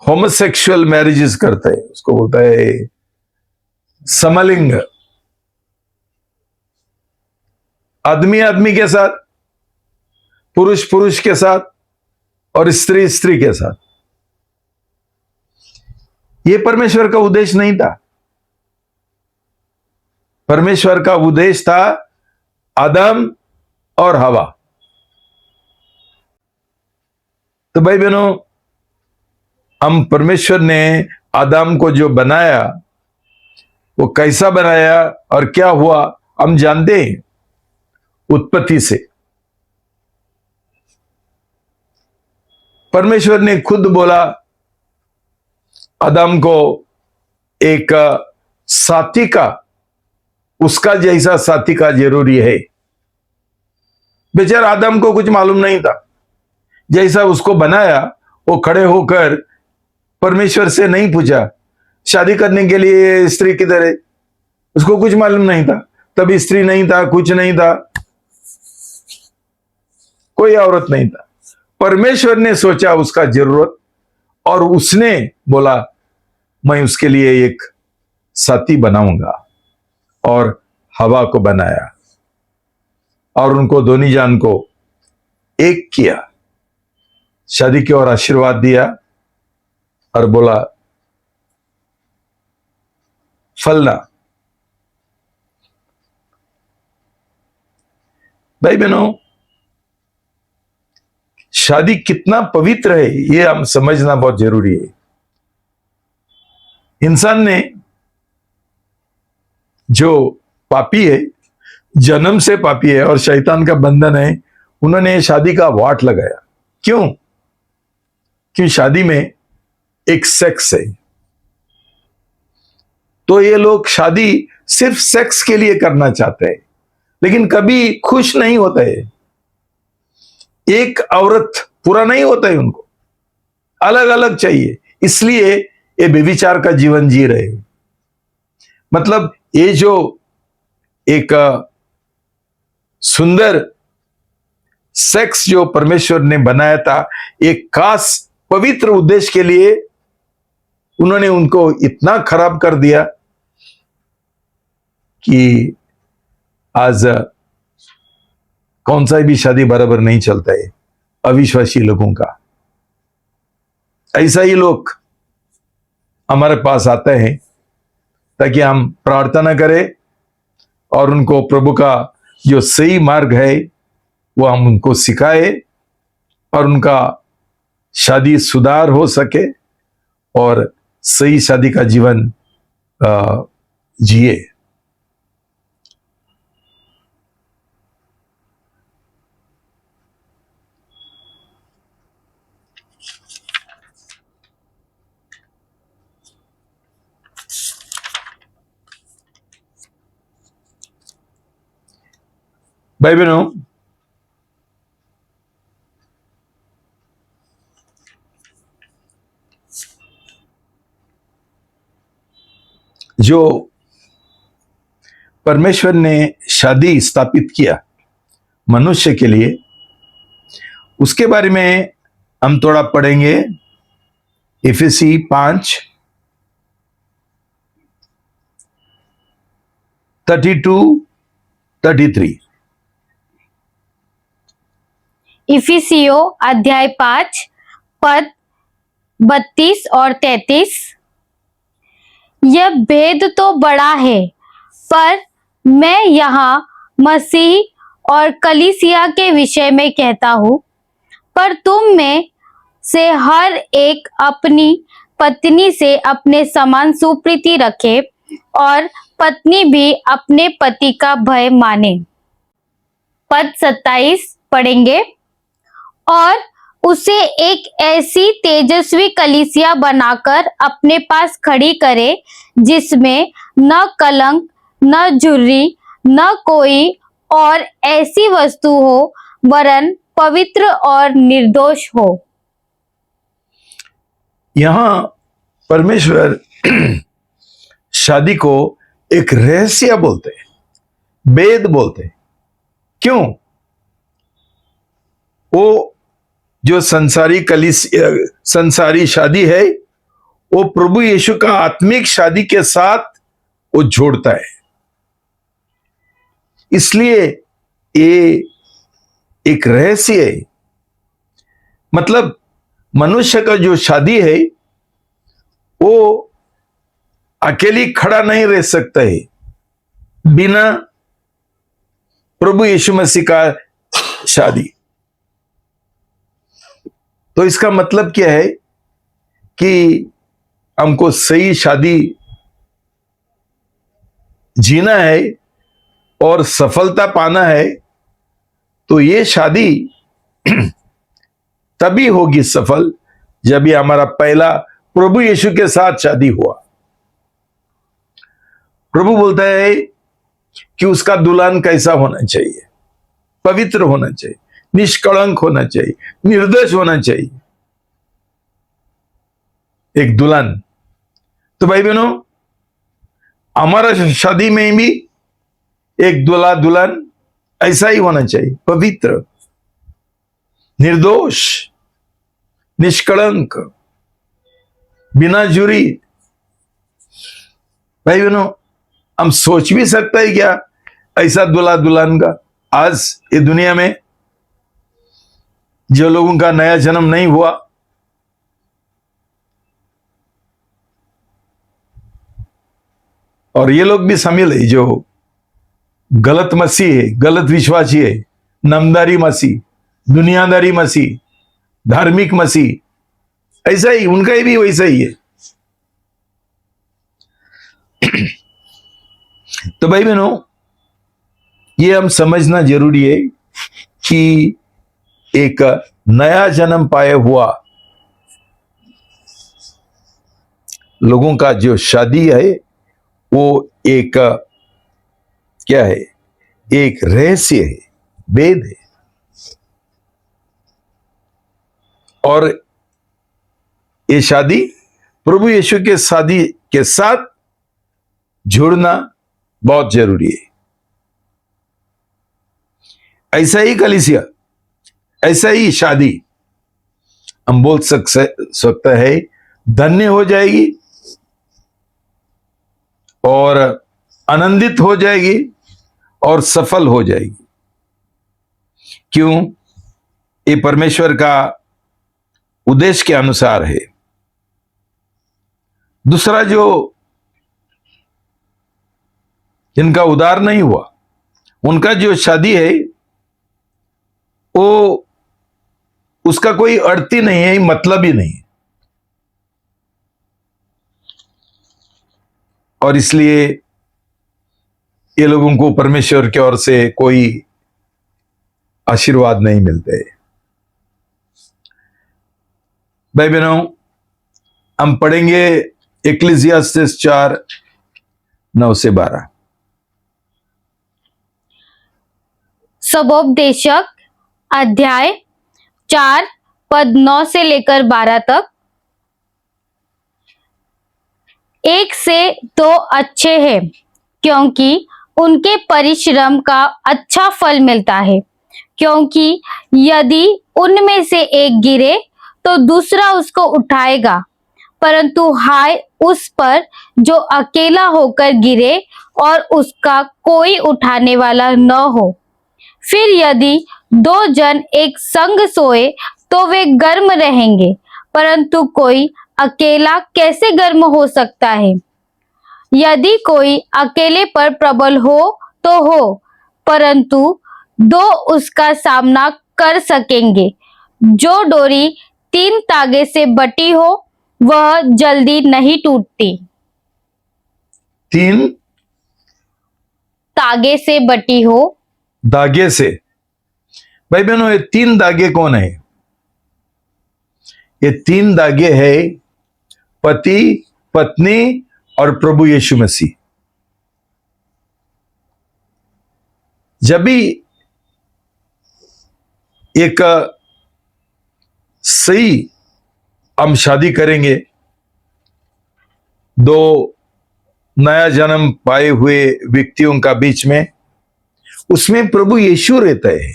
होमोसेक्सुअल मैरिजेस करते हैं, उसको बोलता है समलिंग। आदमी आदमी के साथ, पुरुष पुरुष के साथ और स्त्री स्त्री के साथ। यह परमेश्वर का उद्देश्य नहीं था। परमेश्वर का उद्देश्य था आदम और हवा। तो भाई बहनों, हम परमेश्वर ने आदम को जो बनाया वो कैसा बनाया और क्या हुआ हम जानते हैं उत्पत्ति से। परमेश्वर ने खुद बोला, आदम को एक साथी का, उसका जैसा साथी का जरूरी है। बेचारा आदम को कुछ मालूम नहीं था। जैसा उसको बनाया, वो खड़े होकर परमेश्वर से नहीं पूछा शादी करने के लिए स्त्री किधर है, उसको कुछ मालूम नहीं था। तब स्त्री नहीं था, कुछ नहीं था, कोई औरत नहीं था। परमेश्वर ने सोचा उसका जरूरत, और उसने बोला मैं उसके लिए एक साथी बनाऊंगा, और हवा को बनाया और उनको दोनों जान को एक किया, शादी की ओर आशीर्वाद दिया और बोला फलना। भाई बहनों, शादी कितना पवित्र है ये हम समझना बहुत जरूरी है। इंसान ने, जो पापी है, जन्म से पापी है और शैतान का बंधन है, उन्होंने शादी का वाट लगाया। क्यों? क्यों? शादी में एक सेक्स है, तो ये लोग शादी सिर्फ सेक्स के लिए करना चाहते हैं, लेकिन कभी खुश नहीं होते हैं। एक औरत पूरा नहीं होता है उनको, अलग अलग चाहिए, इसलिए ये व्यभिचार का जीवन जी रहे हैं। मतलब ये जो एक सुंदर सेक्स जो परमेश्वर ने बनाया था, एक खास पवित्र उद्देश्य के लिए, उन्होंने उनको इतना खराब कर दिया कि आज कौन सा भी शादी बराबर नहीं चलता है अविश्वासी लोगों का। ऐसा ही लोग हमारे पास आते हैं ताकि हम प्रार्थना करें और उनको प्रभु का जो सही मार्ग है वो हम उनको सिखाए और उनका शादी सुधार हो सके और सही शादी का जीवन जिए। भाई बहनों, जो परमेश्वर ने शादी स्थापित किया मनुष्य के लिए, उसके बारे में हम थोड़ा पढ़ेंगे। इफिसी 5:32-33। इफिसियो अध्याय 5 पद 32 और 33। यह भेद तो बड़ा है, पर मैं यहाँ मसीह और कलीसिया के विषय में कहता हूँ, पर तुम में से हर एक अपनी पत्नी से अपने समान सुप्रीति रखे और पत्नी भी अपने पति का भय माने। पद 27 पढ़ेंगे। और उसे एक ऐसी तेजस्वी कलीसिया बनाकर अपने पास खड़ी करे जिसमें न कलंक, न झुर्री, न कोई और ऐसी वस्तु हो, वरन पवित्र और निर्दोष हो। यहां परमेश्वर शादी को एक रहस्य बोलते हैं, भेद बोलते हैं। क्यों? वो जो संसारी शादी है, वो प्रभु यीशु का आत्मिक शादी के साथ वो जोड़ता है। इसलिए ये एक रहस्य है। मतलब मनुष्य का जो शादी है वो अकेली खड़ा नहीं रह सकता है बिना प्रभु यीशु मसीह का शादी। तो इसका मतलब क्या है कि हमको सही शादी जीना है और सफलता पाना है, तो ये शादी तभी होगी सफल जब ये हमारा पहला प्रभु यीशु के साथ शादी हुआ। प्रभु बोलता है कि उसका दुल्हन कैसा होना चाहिए, पवित्र होना चाहिए, निष्कलंक होना चाहिए, निर्दोष होना चाहिए, एक दुल्हन। तो भाई बहनों, हमारा शादी में भी एक दूल्हा दुल्हन ऐसा ही होना चाहिए, पवित्र, निर्दोष, निष्कलंक, बिना जुरी। भाई बहनों, हम सोच भी सकते हैं क्या ऐसा दूल्हा दुल्हन का आज ये दुनिया में, जो लोगों का नया जन्म नहीं हुआ, और ये लोग भी शामिल है जो गलत मसीह है, गलत विश्वासी है, नामदारी मसीह, दुनियादारी मसीह, धार्मिक मसीह, ऐसा ही उनका ही भी वैसा ही है। तो भाई बहनों, ये हम समझना जरूरी है कि एक नया जन्म पाए हुआ लोगों का जो शादी है वो एक क्या है, एक रहस्य है, वेद है। और ये शादी प्रभु यीशु के शादी के साथ जुड़ना बहुत जरूरी है। ऐसा ही कलीसिया, ऐसा ही शादी हम बोल सकते हैं धन्य हो जाएगी और आनंदित हो जाएगी और सफल हो जाएगी। क्यों? ये परमेश्वर का उद्देश्य के अनुसार है। दूसरा, जो जिनका उद्धार नहीं हुआ उनका जो शादी है वो उसका कोई अर्थ ही नहीं है, मतलब ही नहीं है। और इसलिए ये लोगों को परमेश्वर की ओर से कोई आशीर्वाद नहीं मिलते। भाई बहनों, हम पढ़ेंगे इक्लेसियास्tes 4:9-12। सबोपदेशक अध्याय 4 पद 9 से लेकर 12 तक। एक से दो अच्छे हैं, क्योंकि उनके परिश्रम का अच्छा फल मिलता है। क्योंकि यदि उनमें से एक गिरे तो दूसरा उसको उठाएगा, परंतु हाय उस पर जो अकेला होकर गिरे और उसका कोई उठाने वाला न हो। फिर यदि दो जन एक संग सोए तो वे गर्म रहेंगे, परंतु कोई अकेला कैसे गर्म हो सकता है? यदि कोई अकेले पर प्रबल हो तो हो, परंतु दो उसका सामना कर सकेंगे। जो डोरी 3 तागे से बटी हो वह जल्दी नहीं टूटती। 3 तागे से बटी हो। धागे से। भाई बहनों, ये 3 धागे कौन है? ये 3 धागे है पति, पत्नी और प्रभु यीशु मसीह। जब भी एक सही हम शादी करेंगे, दो नया जन्म पाए हुए व्यक्तियों का बीच में, उसमें प्रभु यीशु रहता है।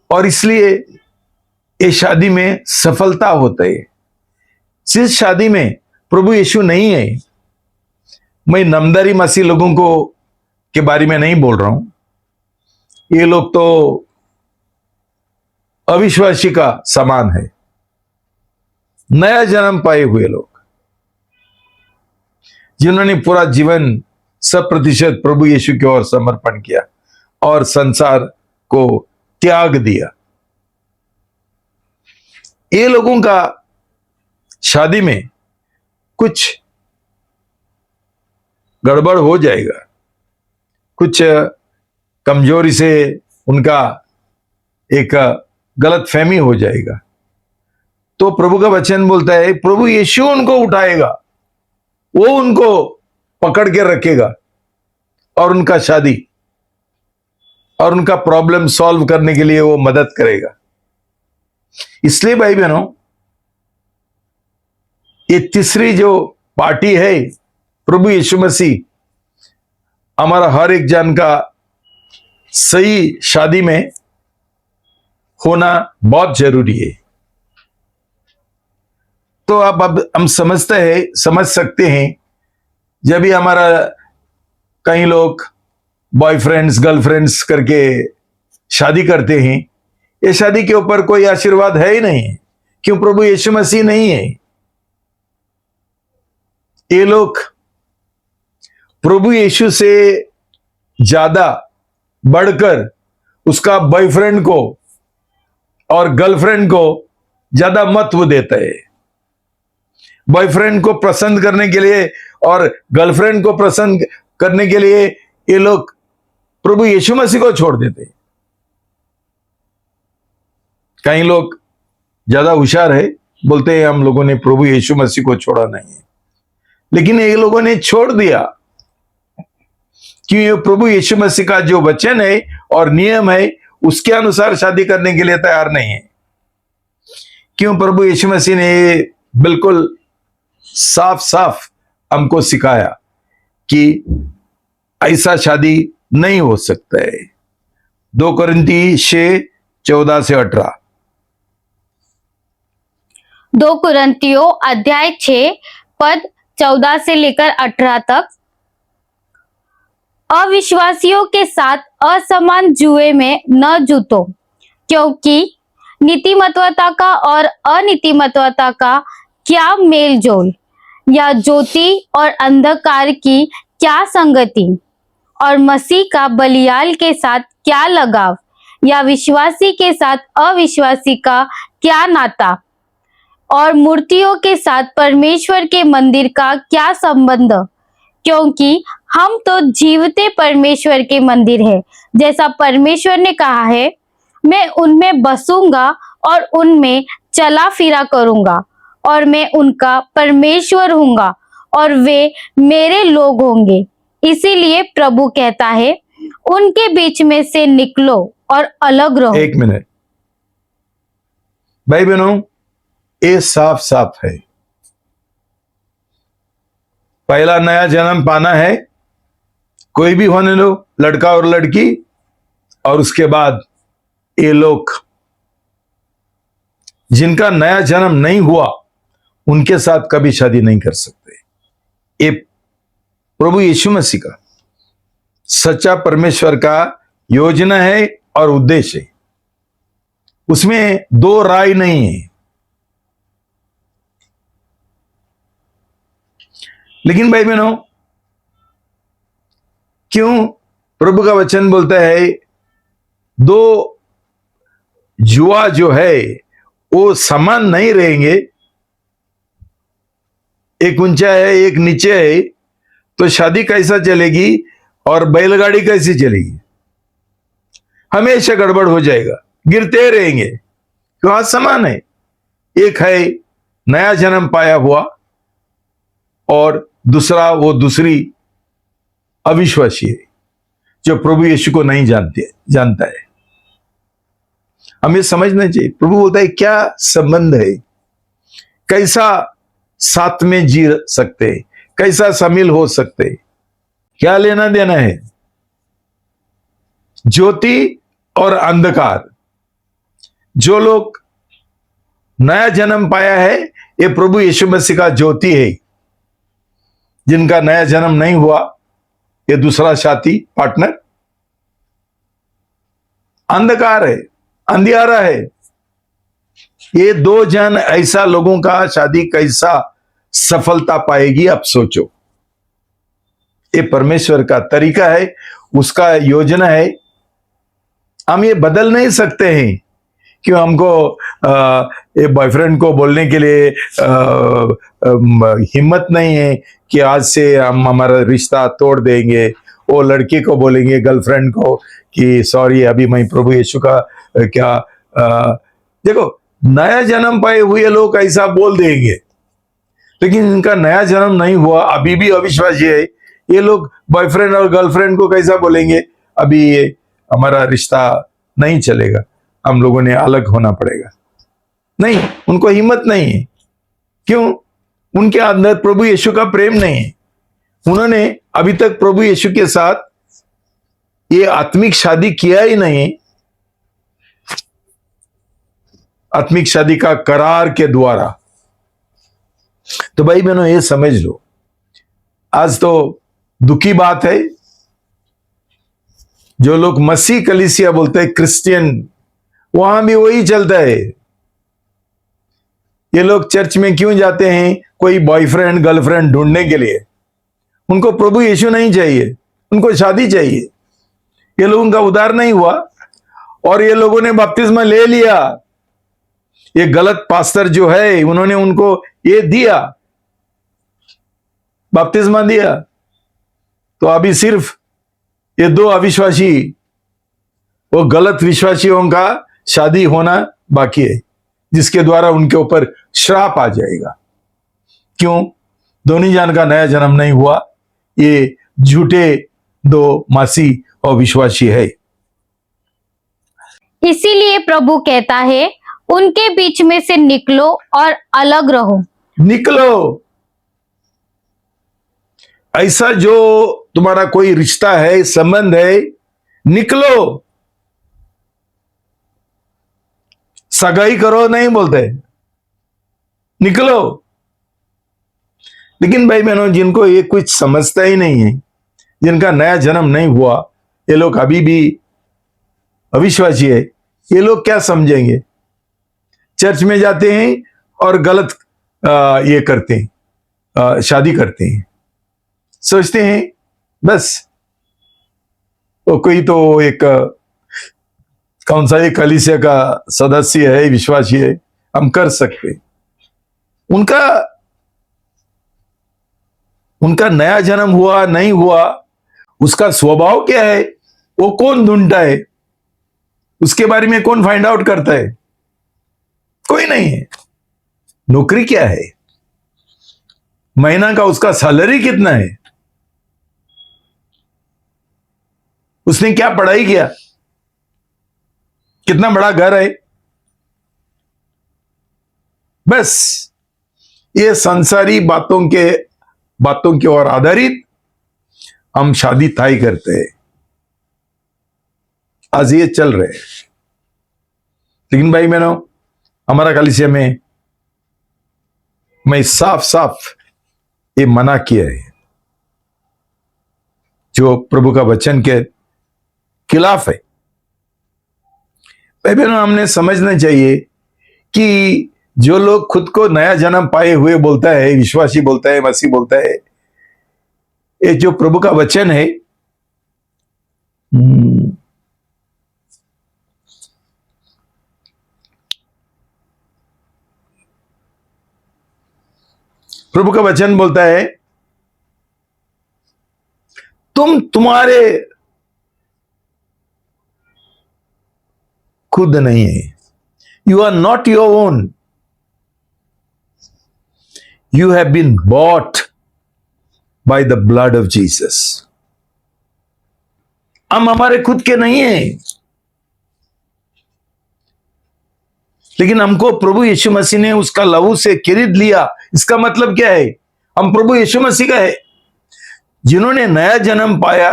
और इसलिए ये शादी में सफलता होता है। जिस शादी में प्रभु यीशु नहीं है, मैं नामदारी मसीह लोगों को के बारे में नहीं बोल रहा हूं, ये लोग तो अविश्वासी का समान है। नया जन्म पाए हुए लोग जिन्होंने पूरा जीवन 100% प्रभु यीशु की ओर समर्पण किया और संसार को त्याग दिया, ये लोगों का शादी में कुछ गड़बड़ हो जाएगा, कुछ कमजोरी से उनका एक गलत फहमी हो जाएगा। तो प्रभु का वचन बोलता है प्रभु यीशु उनको उठाएगा, वो उनको पकड़ के रखेगा और उनका शादी और उनका प्रॉब्लम सॉल्व करने के लिए वो मदद करेगा। इसलिए भाई बहनों, ये तीसरी जो पार्टी है प्रभु यीशु मसीह, हमारा हर एक जन का सही शादी में होना बहुत जरूरी है। तो अब हम समझ सकते हैं, जब भी हमारा कई लोग बॉयफ्रेंड्स गर्लफ्रेंड्स करके शादी करते हैं, ये शादी के ऊपर कोई आशीर्वाद है ही नहीं। क्यों? प्रभु यीशु मसीह नहीं है। ये लोग प्रभु यीशु से ज्यादा बढ़कर उसका बॉयफ्रेंड को और गर्लफ्रेंड को ज्यादा महत्व देता है। बॉयफ्रेंड को पसंद करने के लिए और गर्लफ्रेंड को पसंद करने के लिए ये लोग प्रभु यीशु मसीह को छोड़ देते हैं। कई लोग ज्यादा होशियार है, बोलते हैं हम लोगों ने प्रभु यीशु मसीह को छोड़ा नहीं है, लेकिन ये लोगों ने छोड़ दिया क्यों? ये प्रभु यीशु मसीह का जो वचन है और नियम है उसके अनुसार शादी करने के लिए तैयार नहीं है। क्यों? प्रभु यीशु मसीह ने बिल्कुल साफ साफ हमको सिखाया कि ऐसा शादी नहीं हो सकता है। 2 कुरिन्ती 6:14-18। 2 कुरिन्तियों अध्याय 6 पद 14 से लेकर 18 तक। अविश्वासियों के साथ असमान जुए में न जुटो, क्योंकि नीतिमत्वता का और अनीतिमत्वता का क्या मेल जोल, या ज्योति और अंधकार की क्या संगति, और मसीह का बलियाल के साथ क्या लगाव, या विश्वासी के साथ अविश्वासी का क्या नाता, और मूर्तियों के साथ परमेश्वर के मंदिर का क्या संबंध, क्योंकि हम तो जीवते परमेश्वर के मंदिर है। जैसा परमेश्वर ने कहा है, मैं उनमें बसूंगा और उनमें चला फिरा करूंगा, और मैं उनका परमेश्वर हूंगा और वे मेरे लोग होंगे। इसीलिए प्रभु कहता है, उनके बीच में से निकलो और अलग रहो। 1 मिनट भाई बहनों, ये साफ साफ है। पहला नया जन्म पाना है, कोई भी होने लो, लड़का और लड़की, और उसके बाद ये लोग जिनका नया जन्म नहीं हुआ उनके साथ कभी शादी नहीं कर सकते। ये प्रभु यीशु मसीह का सच्चा परमेश्वर का योजना है और उद्देश्य है, उसमें दो राय नहीं है। लेकिन भाई बहनों, क्यों प्रभु का वचन बोलता है दो जुआ जो है वो समान नहीं रहेंगे, एक ऊंचा है एक नीचे है, तो शादी कैसा चलेगी और बैलगाड़ी कैसी चलेगी? हमेशा गड़बड़ हो जाएगा, गिरते रहेंगे। क्यों? आज समान है, एक है नया जन्म पाया हुआ और दूसरा वो दूसरी अविश्वासी है जो प्रभु यीशु को नहीं जानता है। हमें समझना चाहिए, प्रभु बोलता है क्या संबंध है, कैसा साथ में जी सकते, कैसा शामिल हो सकते, क्या लेना देना है। ज्योति और अंधकार, जो लोग नया जन्म पाया है ये प्रभु यीशु मसीह का ज्योति है, जिनका नया जन्म नहीं हुआ ये दूसरा साथी पार्टनर अंधकार है, अंधियारा है। ये दो जन ऐसा लोगों का शादी कैसा सफलता पाएगी? आप सोचो। ये परमेश्वर का तरीका है, उसका योजना है, हम ये बदल नहीं सकते हैं। क्यों? हमको ये बॉयफ्रेंड को बोलने के लिए हिम्मत नहीं है कि आज से हम हमारा रिश्ता तोड़ देंगे। वो लड़की को बोलेंगे गर्लफ्रेंड को कि सॉरी, अभी मैं प्रभु यीशु का क्या देखो, नया जन्म पाए हुए लोग ऐसा बोल देंगे, लेकिन इनका नया जन्म नहीं हुआ, अभी भी अविश्वासी है, ये लोग बॉयफ्रेंड और गर्लफ्रेंड को कैसा बोलेंगे, अभी ये हमारा रिश्ता नहीं चलेगा, हम लोगों ने अलग होना पड़ेगा। नहीं, उनको हिम्मत नहीं है। क्यों? उनके अंदर प्रभु यीशु का प्रेम नहीं है। उन्होंने अभी तक प्रभु यीशु के साथ ये आत्मिक शादी किया ही नहीं, आत्मिक शादी का करार के द्वारा। तो भाई बहनों, ये समझ लो, आज तो दुखी बात है, जो लोग मसीह कलीसिया बोलते हैं, क्रिश्चियन, वहां भी वही चलता है। ये लोग चर्च में क्यों जाते हैं? कोई बॉयफ्रेंड गर्लफ्रेंड ढूंढने के लिए। उनको प्रभु यीशु नहीं चाहिए, उनको शादी चाहिए। ये लोगों का उद्धार नहीं हुआ और ये लोगों ने बपतिस्मा ले लिया। ये गलत पास्टर जो है, उन्होंने उनको ये दिया, बपतिस्मा दिया। तो अभी सिर्फ ये दो अविश्वासी, वो गलत विश्वासियों का शादी होना बाकी है, जिसके द्वारा उनके ऊपर श्राप आ जाएगा। क्यों? दोनों जान का नया जन्म नहीं हुआ, ये झूठे दो मासी और विश्वासी है। इसीलिए प्रभु कहता है, उनके बीच में से निकलो और अलग रहो। निकलो। ऐसा जो तुम्हारा कोई रिश्ता है, संबंध है, निकलो। सगाई करो नहीं बोलते, निकलो। लेकिन भाई बहनों, जिनको ये कुछ समझता ही नहीं है, जिनका नया जन्म नहीं हुआ, ये लोग अभी भी अविश्वासी है, ये लोग क्या समझेंगे? चर्च में जाते हैं और गलत ये करते हैं, शादी करते हैं, सोचते हैं बस वो कोई तो एक कौन सा एक कलीसिया का सदस्य है, विश्वासी है, हम कर सकते। उनका नया जन्म हुआ नहीं हुआ, उसका स्वभाव क्या है, वो कौन ढूंढता है? उसके बारे में कौन फाइंड आउट करता है? कोई नहीं है। नौकरी क्या है, महीना का उसका सैलरी कितना है, उसने क्या पढ़ाई किया, कितना बड़ा घर है, बस ये संसारी बातों के ओर आधारित हम शादी तय करते हैं। आज ये चल रहे हैं। लेकिन भाई बहनों, हमारा कलीसिया में मैं साफ साफ ये मना किया है, जो प्रभु का वचन के खिलाफ है। भाई बहनों, हमने समझना चाहिए कि जो लोग खुद को नया जन्म पाए हुए बोलता है, विश्वासी बोलता है, मसीह बोलता है, ये जो प्रभु का वचन है, प्रभु का वचन बोलता है, तुम्हारे खुद नहीं है, you are not your own, you have been bought by the blood of Jesus. हम हमारे खुद के नहीं है, लेकिन हमको प्रभु यीशु मसीह ने उसका लहू से खरीद लिया। इसका मतलब क्या है? हम प्रभु यीशु मसीह का है। जिन्होंने नया जन्म पाया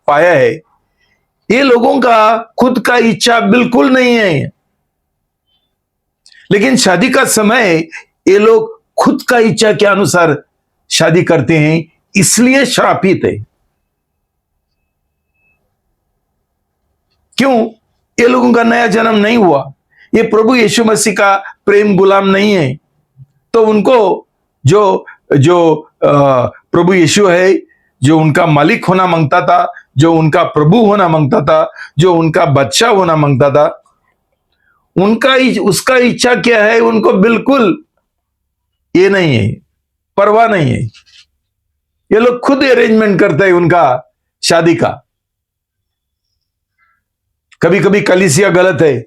है, ये लोगों का खुद का इच्छा बिल्कुल नहीं है। लेकिन शादी का समय ये लोग खुद का इच्छा के अनुसार शादी करते हैं, इसलिए श्रापित है। क्यों? ये लोगों का नया जन्म नहीं हुआ, ये प्रभु यीशु मसीह का प्रेम गुलाम नहीं है। तो उनको जो प्रभु यीशु है, जो उनका मालिक होना मांगता था, जो उनका प्रभु होना मांगता था, जो उनका बादशाह होना मांगता था, उसका इच्छा क्या है, उनको बिल्कुल ये नहीं है, परवाह नहीं है। ये लोग खुद अरेंजमेंट करते हैं उनका शादी का। कभी कभी कलीसिया गलत है,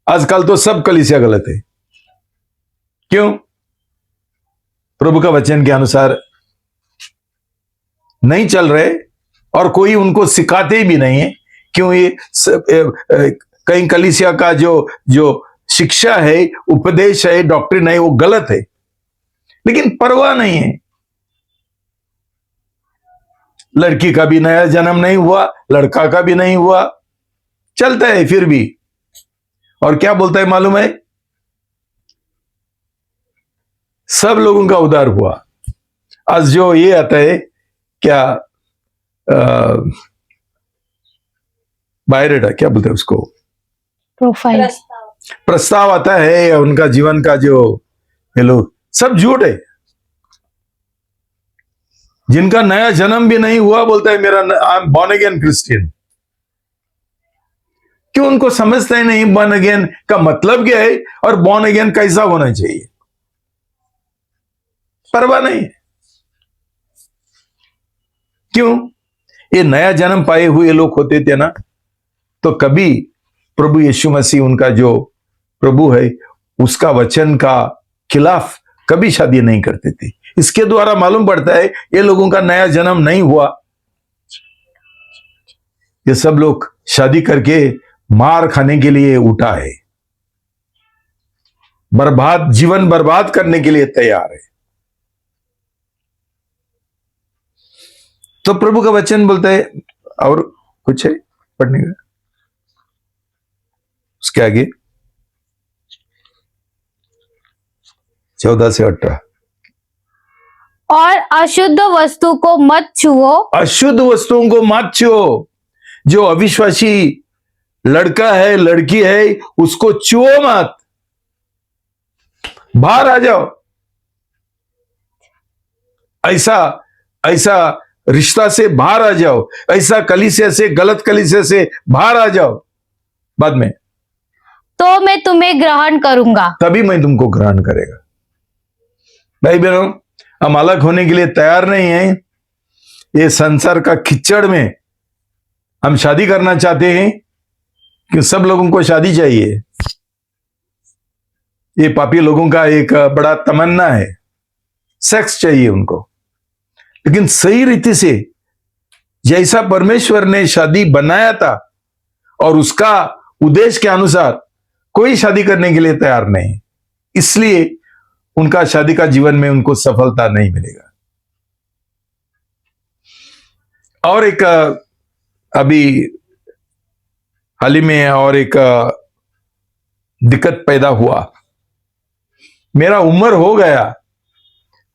आजकल तो सब कलीसिया गलत है। क्यों? प्रभु का वचन के अनुसार नहीं चल रहे और कोई उनको सिखाते भी नहीं है। क्यों? ये कहीं कलीसिया का जो जो शिक्षा है, उपदेश है, डॉक्ट्रिन है, वो गलत है, लेकिन परवाह नहीं है। लड़की का भी नया जन्म नहीं हुआ, लड़का का भी नहीं हुआ, चलता है फिर भी। और क्या बोलता है मालूम है? सब लोगों का उद्धार हुआ। आज जो ये आता है क्या, बायोडाटा क्या बोलते हैं उसको, प्रोफाइल, प्रस्ताव आता है उनका जीवन का, जो ये लोग सब झूठ है। जिनका नया जन्म भी नहीं हुआ बोलता है मेरा I am born again Christian. क्यों? उनको समझते ही नहीं बॉर्न अगेन का मतलब क्या है और बॉर्न अगेन कैसा होना चाहिए, परवाह नहीं। क्यों? ये नया जन्म पाए हुए लोग होते थे ना, तो कभी प्रभु यीशु मसीह उनका जो प्रभु है उसका वचन का खिलाफ कभी शादी नहीं करते थे। इसके द्वारा मालूम पड़ता है ये लोगों का नया जन्म नहीं हुआ। ये सब लोग शादी करके मार खाने के लिए उठा है, बर्बाद जीवन बर्बाद करने के लिए तैयार है। तो प्रभु का वचन बोलता है, और कुछ है पढ़ने का उसके आगे 14 से 18, और अशुद्ध वस्तु को मत छुओ। अशुद्ध वस्तुओं को मत छुओ। जो अविश्वासी लड़का है, लड़की है, उसको छुओ मत, बाहर आ जाओ। ऐसा ऐसा रिश्ता से बाहर आ जाओ, ऐसा कलीसिया से, गलत कलीसिया से बाहर आ जाओ। बाद में तो मैं तुम्हें ग्रहण करूंगा, तभी मैं तुमको ग्रहण करेगा। भाई बहनों, हम अलग होने के लिए तैयार नहीं हैं। ये संसार का कीचड़ में हम शादी करना चाहते हैं कि सब लोगों को शादी चाहिए। ये पापी लोगों का एक बड़ा तमन्ना है, सेक्स चाहिए उनको। लेकिन सही रीति से जैसा परमेश्वर ने शादी बनाया था और उसका उद्देश्य के अनुसार कोई शादी करने के लिए तैयार नहीं, इसलिए उनका शादी का जीवन में उनको सफलता नहीं मिलेगा। और एक अभी हाल ही में और एक दिक्कत पैदा हुआ। मेरा उम्र हो गया,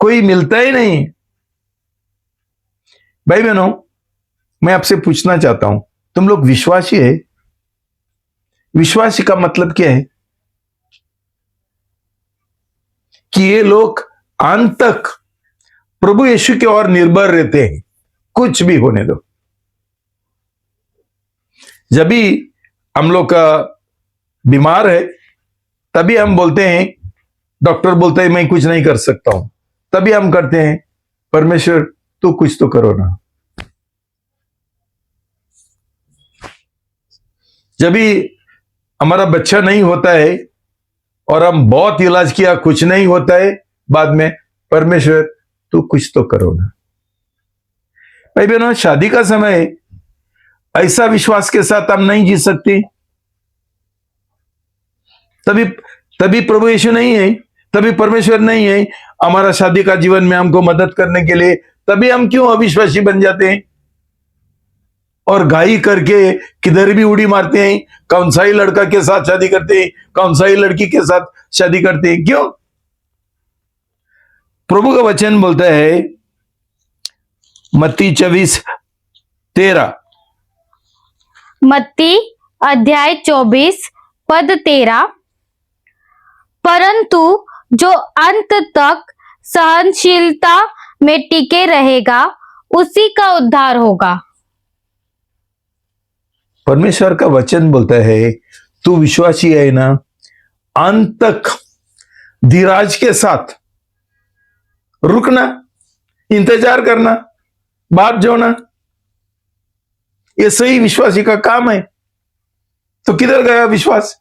कोई मिलता ही नहीं। भाई बहनों, मैं आपसे पूछना चाहता हूं, तुम लोग विश्वासी है? विश्वासी का मतलब क्या है? कि ये लोग अंत तक प्रभु यीशु की ओर निर्भर रहते हैं, कुछ भी होने दो। जब भी हम लोग का बीमार है तभी हम बोलते हैं, डॉक्टर बोलते हैं मैं कुछ नहीं कर सकता हूं, तभी हम करते हैं परमेश्वर तू कुछ तो करो ना। जब भी हमारा बच्चा नहीं होता है और हम बहुत इलाज किया, कुछ नहीं होता है, बाद में परमेश्वर तू कुछ तो करो ना। भाई बहनों, शादी का समय ऐसा विश्वास के साथ हम नहीं जी सकते। तभी तभी प्रभु यीशु नहीं है, तभी परमेश्वर नहीं है हमारा शादी का जीवन में हमको मदद करने के लिए। तभी हम क्यों अविश्वासी बन जाते हैं और घाई करके किधर भी उड़ी मारते हैं? कौन सा ही लड़का के साथ शादी करते हैं, कौन सा ही लड़की के साथ शादी करते हैं? क्यों? प्रभु का वचन बोलता है मत्ती 24:13, मत्ती अध्याय 24 पद 13, परंतु जो अंत तक सहनशीलता में टिके रहेगा उसी का उद्धार होगा। परमेश्वर का वचन बोलता है तू विश्वासी है ना, अंत तक धीराज के साथ रुकना, इंतजार करना, बात जोना, ये सही विश्वासी का काम है। तो किधर गया विश्वास?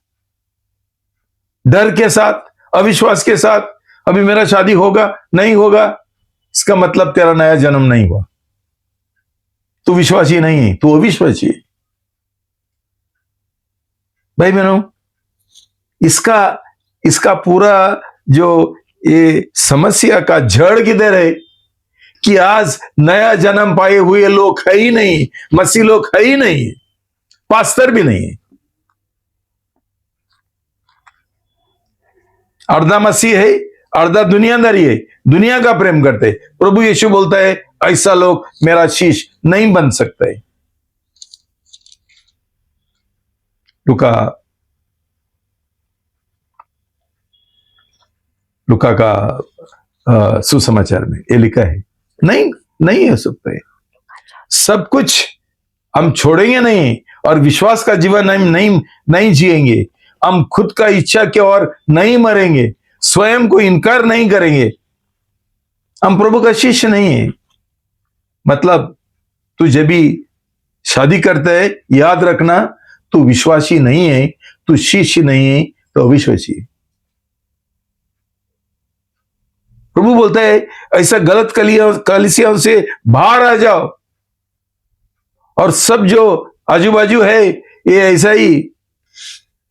डर के साथ, अविश्वास के साथ, अभी मेरा शादी होगा नहीं होगा, इसका मतलब तेरा नया जन्म नहीं हुआ। तू विश्वासी नहीं है, तू अविश्वासी है। भाई बहनों, इसका पूरा जो ये समस्या का जड़ किधर है कि आज नया जन्म पाए हुए लोग है ही नहीं, मसीह लोग है ही नहीं, पास्टर भी नहीं है। अर्धा मसीह है, अर्धा दुनियादारी है, दुनिया का प्रेम करते। प्रभु यीशु बोलता है ऐसा लोग मेरा शिष्य नहीं बन सकते। लुका का सुसमाचार में ये लिखा है, नहीं हो सकता है। सब कुछ हम छोड़ेंगे नहीं और विश्वास का जीवन हम नहीं जिएंगे। हम खुद का इच्छा के और नहीं मरेंगे, स्वयं को इनकार नहीं करेंगे। हम प्रभु का शिष्य नहीं है। मतलब तू जब भी शादी करता है, याद रखना तू विश्वासी नहीं है, तू शिष्य नहीं है, तो अविश्वासी है। प्रभु बोलता है ऐसा गलत कलीसियाओं से बाहर आ जाओ, और सब जो आजू बाजू है ये ऐसा ही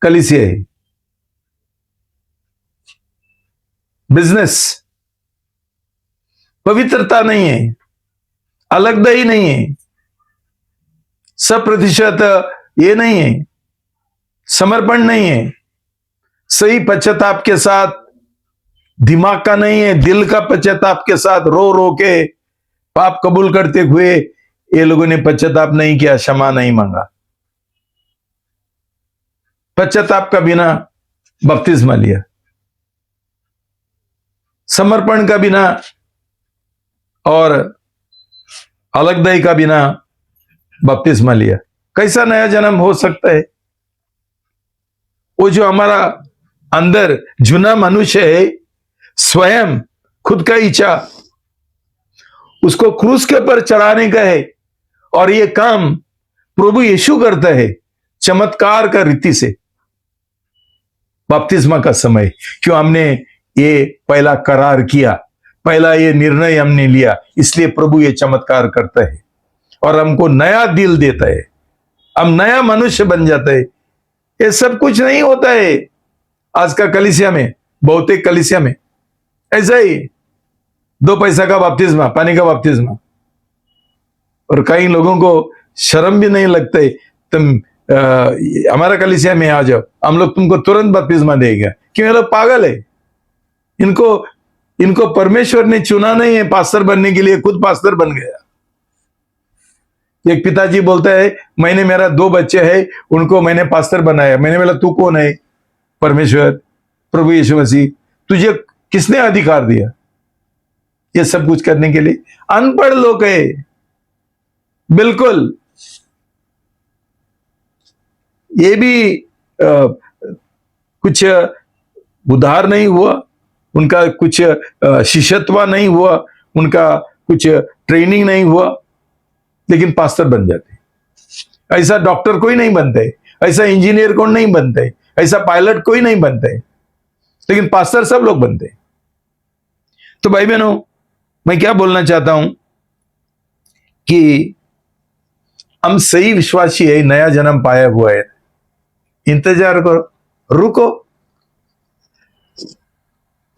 कलीसिया है। बिजनेस, पवित्रता नहीं है, अलगदही नहीं है, 100% ये नहीं है, समर्पण नहीं है, सही पश्चाताप के साथ, दिमाग का नहीं है, दिल का पश्चाताप के साथ रो रो के पाप कबूल करते हुए ये लोगों ने पश्चाताप नहीं किया, क्षमा नहीं मांगा। पश्चाताप का बिना बपतिस्मा लिया, समर्पण का बिना और अलगदही का बिना बपतिस्मा लिया। कैसा नया जन्म हो सकता है? वो जो हमारा अंदर जुना मनुष्य है, स्वयं खुद का इच्छा, उसको क्रूस के ऊपर चढ़ाने का है। और ये काम प्रभु यीशु करता है चमत्कार का रीति से। बपतिस्मा का समय क्यों हमने ये पहला करार किया, पहला ये निर्णय हमने लिया, इसलिए प्रभु ये चमत्कार करता है और हमको नया दिल देता है, हम नया मनुष्य बन जाता है। ये सब कुछ नहीं होता है आज का कलीसिया में, बहुतेक कलीसिया में ऐसा ही 2 पैसा का बपतिस्मा, पानी का बपतिस्मा। और कई लोगों को शर्म भी नहीं लगता है, तुम हमारा कलीसिया में आ जाओ, हम लोग तुमको तुरंत बपतिस्मा देगा। क्यों? ये लोग पागल है। इनको परमेश्वर ने चुना नहीं है पास्टर बनने के लिए, खुद पास्टर बन गया। एक पिताजी बोलता है मैंने, मेरा 2 बच्चे हैं, उनको मैंने पास्टर बनाया। मैंने बोला तू कौन है? परमेश्वर, प्रभु यीशु मसीह। तुझे किसने अधिकार दिया ये सब कुछ करने के लिए? अनपढ़ लोग है बिल्कुल। ये भी कुछ उधार नहीं हुआ, उनका कुछ शिष्यत्व नहीं हुआ, उनका कुछ ट्रेनिंग नहीं हुआ, लेकिन पास्टर बन जाते। ऐसा डॉक्टर कोई नहीं बनते, ऐसा इंजीनियर कोई नहीं बनते, ऐसा पायलट कोई नहीं बनते, लेकिन पास्टर सब लोग बनते। तो भाई बहनों, मैं क्या बोलना चाहता हूं कि हम सही विश्वासी है, नया जन्म पाया हुआ है, इंतजार करो, रुको।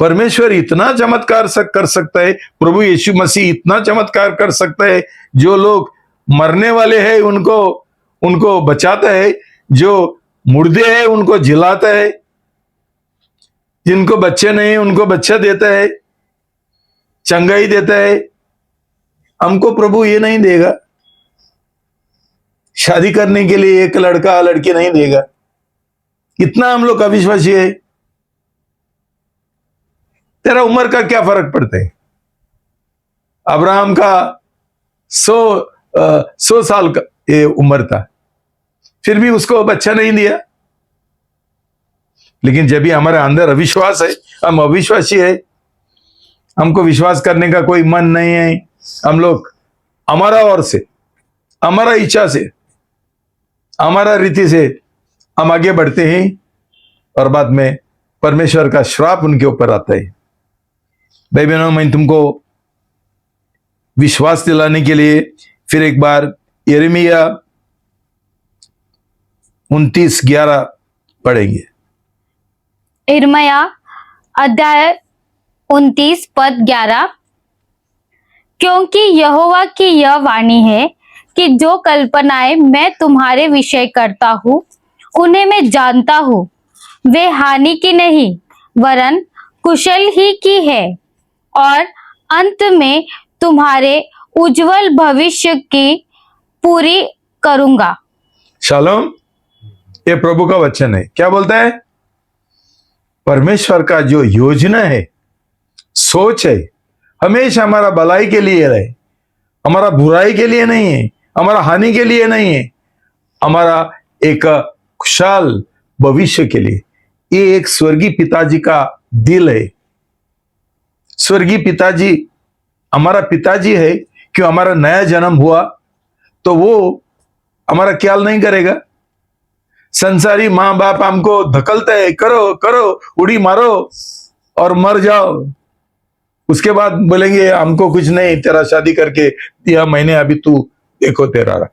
परमेश्वर इतना चमत्कार कर सकता है, प्रभु यीशु मसीह इतना चमत्कार कर सकता है। जो लोग मरने वाले हैं उनको बचाता है, जो मुर्दे हैं उनको जिलाता है, जिनको बच्चे नहीं उनको बच्चा देता है, चंगाई देता है। हमको प्रभु ये नहीं देगा, शादी करने के लिए एक लड़का लड़की नहीं देगा। इतना हम लोग अविश्वासी है। तेरा उम्र का क्या फर्क पड़ता है? अब्राहम का 100 साल का ये उम्र था, फिर भी उसको बच्चा नहीं दिया। लेकिन जब भी हमारे अंदर अविश्वास है, हम अविश्वासी है, हमको विश्वास करने का कोई मन नहीं है, हम लोग हमारा ओर से, हमारा इच्छा से, हमारा रीति से हम आगे बढ़ते हैं और बाद में परमेश्वर का श्राप उनके ऊपर आता है। भाई बहनों, मैं तुमको विश्वास दिलाने के लिए फिर एक बार यिर्मयाह 29:11 पढ़ेंगे। यिर्मयाह अध्याय 29 पद 11। क्योंकि यहोवा की यह वाणी है कि जो कल्पनाएं मैं तुम्हारे विषय करता हूँ उन्हें मैं जानता हूँ, वे हानि की नहीं वरन कुशल ही की है, और अंत में तुम्हारे उज्जवल भविष्य की पूरी करूंगा। शालोम, ये प्रभु का वचन है। क्या बोलता है? परमेश्वर का जो योजना है, सोच है, हमेशा हमारा भलाई के लिए है, हमारा बुराई के लिए नहीं है, हमारा हानि के लिए नहीं है, हमारा एक खुशहाल भविष्य के लिए। ये एक स्वर्गीय पिताजी का दिल है। स्वर्गीय पिताजी हमारा पिताजी है। क्यों? हमारा नया जन्म हुआ तो वो हमारा ख्याल नहीं करेगा। संसारी माँ बाप हमको धकलते है, करो करो, उड़ी मारो और मर जाओ। उसके बाद बोलेंगे हमको कुछ नहीं, तेरा शादी करके दिया मैंने, अभी तू देखो तेरा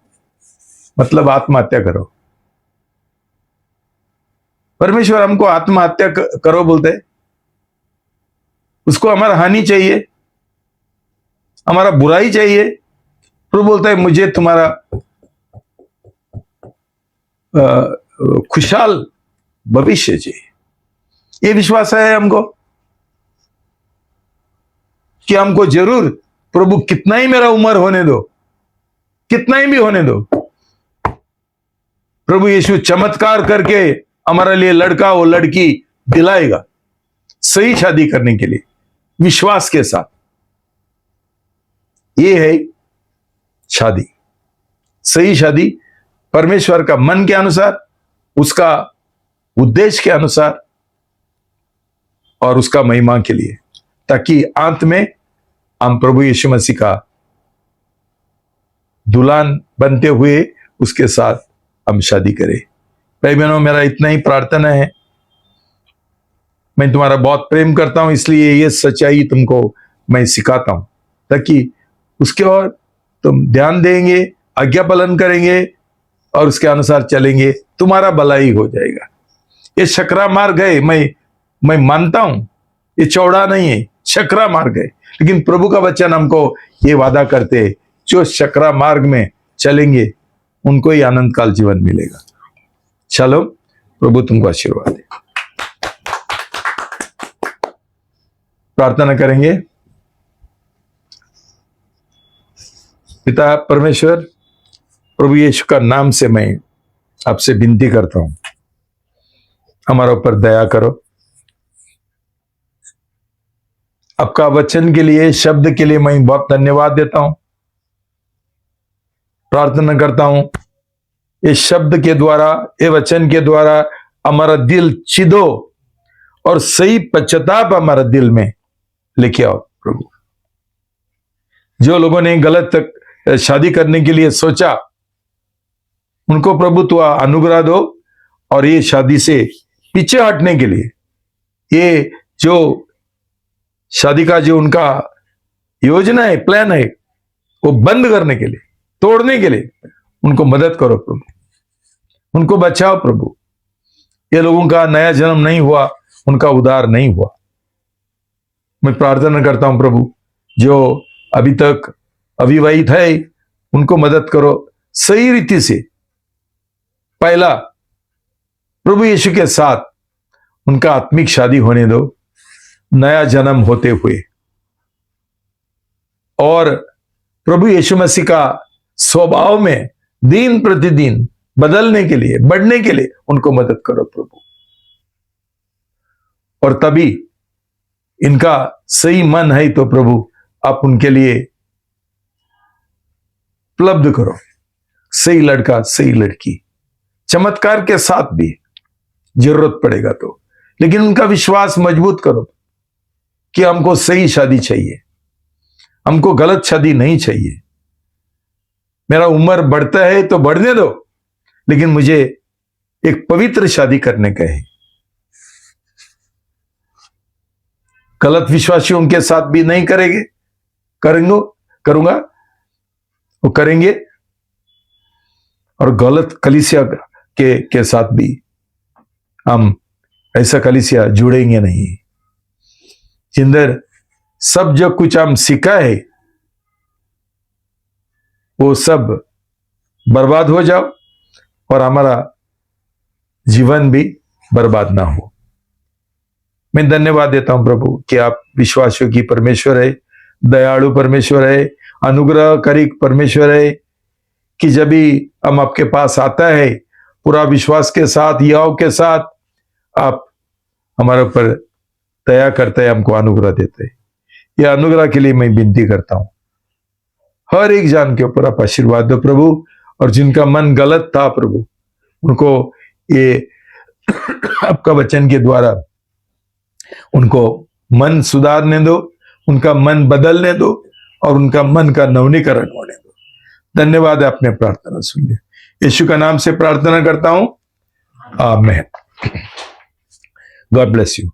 मतलब आत्महत्या करो। परमेश्वर हमको आत्महत्या करो बोलते है। उसको हमारा हानि चाहिए, हमारा बुराई चाहिए। प्रभु बोलता है मुझे तुम्हारा खुशहाल भविष्य चाहिए। ये विश्वास है हमको कि हमको जरूर प्रभु कितना ही मेरा उम्र होने दो, कितना ही भी होने दो, प्रभु यीशु चमत्कार करके हमारे लिए लड़का और लड़की दिलाएगा सही शादी करने के लिए विश्वास के साथ। ये है शादी, सही शादी परमेश्वर का मन के अनुसार, उसका उद्देश्य के अनुसार और उसका महिमा के लिए, ताकि अंत में हम प्रभु यीशु मसीह का दुल्हन बनते हुए उसके साथ हम शादी करें। भाई बहनों, मेरा इतना ही प्रार्थना है। मैं तुम्हारा बहुत प्रेम करता हूं, इसलिए ये सच्चाई तुमको मैं सिखाता हूं, ताकि उसके और तुम ध्यान देंगे, आज्ञा पालन करेंगे और उसके अनुसार चलेंगे, तुम्हारा भलाई हो जाएगा। ये शकरा मार्ग है, मैं मानता हूं, ये चौड़ा नहीं है, शकरा मार्ग है, लेकिन प्रभु का वचन हमको ये वादा करते हैं जो शकरा मार्ग में चलेंगे उनको ही आनंद काल जीवन मिलेगा। चलो, प्रभु तुमको आशीर्वाद दे। प्रार्थना करेंगे। पिता परमेश्वर, प्रभु यीशु का नाम से मैं आपसे विनती करता हूं, हमारे ऊपर दया करो। आपका वचन के लिए, शब्द के लिए मैं बहुत धन्यवाद देता हूं। प्रार्थना करता हूं इस शब्द के द्वारा, ये वचन के द्वारा हमारा दिल चिदो और सही पश्चाताप हमारा दिल में लेके आओ प्रभु। जो लोगों ने गलत शादी करने के लिए सोचा, उनको प्रभु तू अनुग्रह दो और ये शादी से पीछे हटने के लिए, ये जो शादी का जो उनका योजना है, प्लान है, वो बंद करने के लिए, तोड़ने के लिए उनको मदद करो प्रभु, उनको बचाओ प्रभु। ये लोगों का नया जन्म नहीं हुआ, उनका उद्धार नहीं हुआ। मैं प्रार्थना करता हूं प्रभु, जो अभी तक अविवाहित है उनको मदद करो, सही रीति से पहला प्रभु यीशु के साथ उनका आत्मिक शादी होने दो, नया जन्म होते हुए, और प्रभु यीशु मसीह का स्वभाव में दिन प्रतिदिन बदलने के लिए, बढ़ने के लिए उनको मदद करो प्रभु। और तभी इनका सही मन है तो प्रभु आप उनके लिए उपलब्ध करो सही लड़का, सही लड़की, चमत्कार के साथ भी जरूरत पड़ेगा तो, लेकिन उनका विश्वास मजबूत करो कि हमको सही शादी चाहिए, हमको गलत शादी नहीं चाहिए। मेरा उम्र बढ़ता है तो बढ़ने दो, लेकिन मुझे एक पवित्र शादी करने का है। गलत विश्वासियों के साथ भी नहीं करूंगा, वो करेंगे, और गलत कलीसिया के साथ भी हम ऐसा कलीसिया जुड़ेंगे नहीं। जिंदर सब जो कुछ हम सीखा है वो सब बर्बाद हो जाओ और हमारा जीवन भी बर्बाद ना हो। मैं धन्यवाद देता हूं प्रभु कि आप विश्वासियों की परमेश्वर है, दयालु परमेश्वर है, अनुग्रहकारी परमेश्वर है, कि जब भी हम आपके पास आता है पूरा विश्वास के साथ, याव के साथ, आप हमारे ऊपर दया करते हैं, हमको अनुग्रह देते हैं। यह अनुग्रह के लिए मैं विनती करता हूं, हर एक जान के ऊपर आप आशीर्वाद दो प्रभु, और जिनका मन गलत था प्रभु, उनको ये आपका वचन के द्वारा उनको मन सुधारने दो, उनका मन बदलने दो, और उनका मन का नवीनीकरण होने दो। धन्यवाद है, आपने प्रार्थना सुन लिया। यीशु का नाम से प्रार्थना करता हूं, आमीन। God bless you.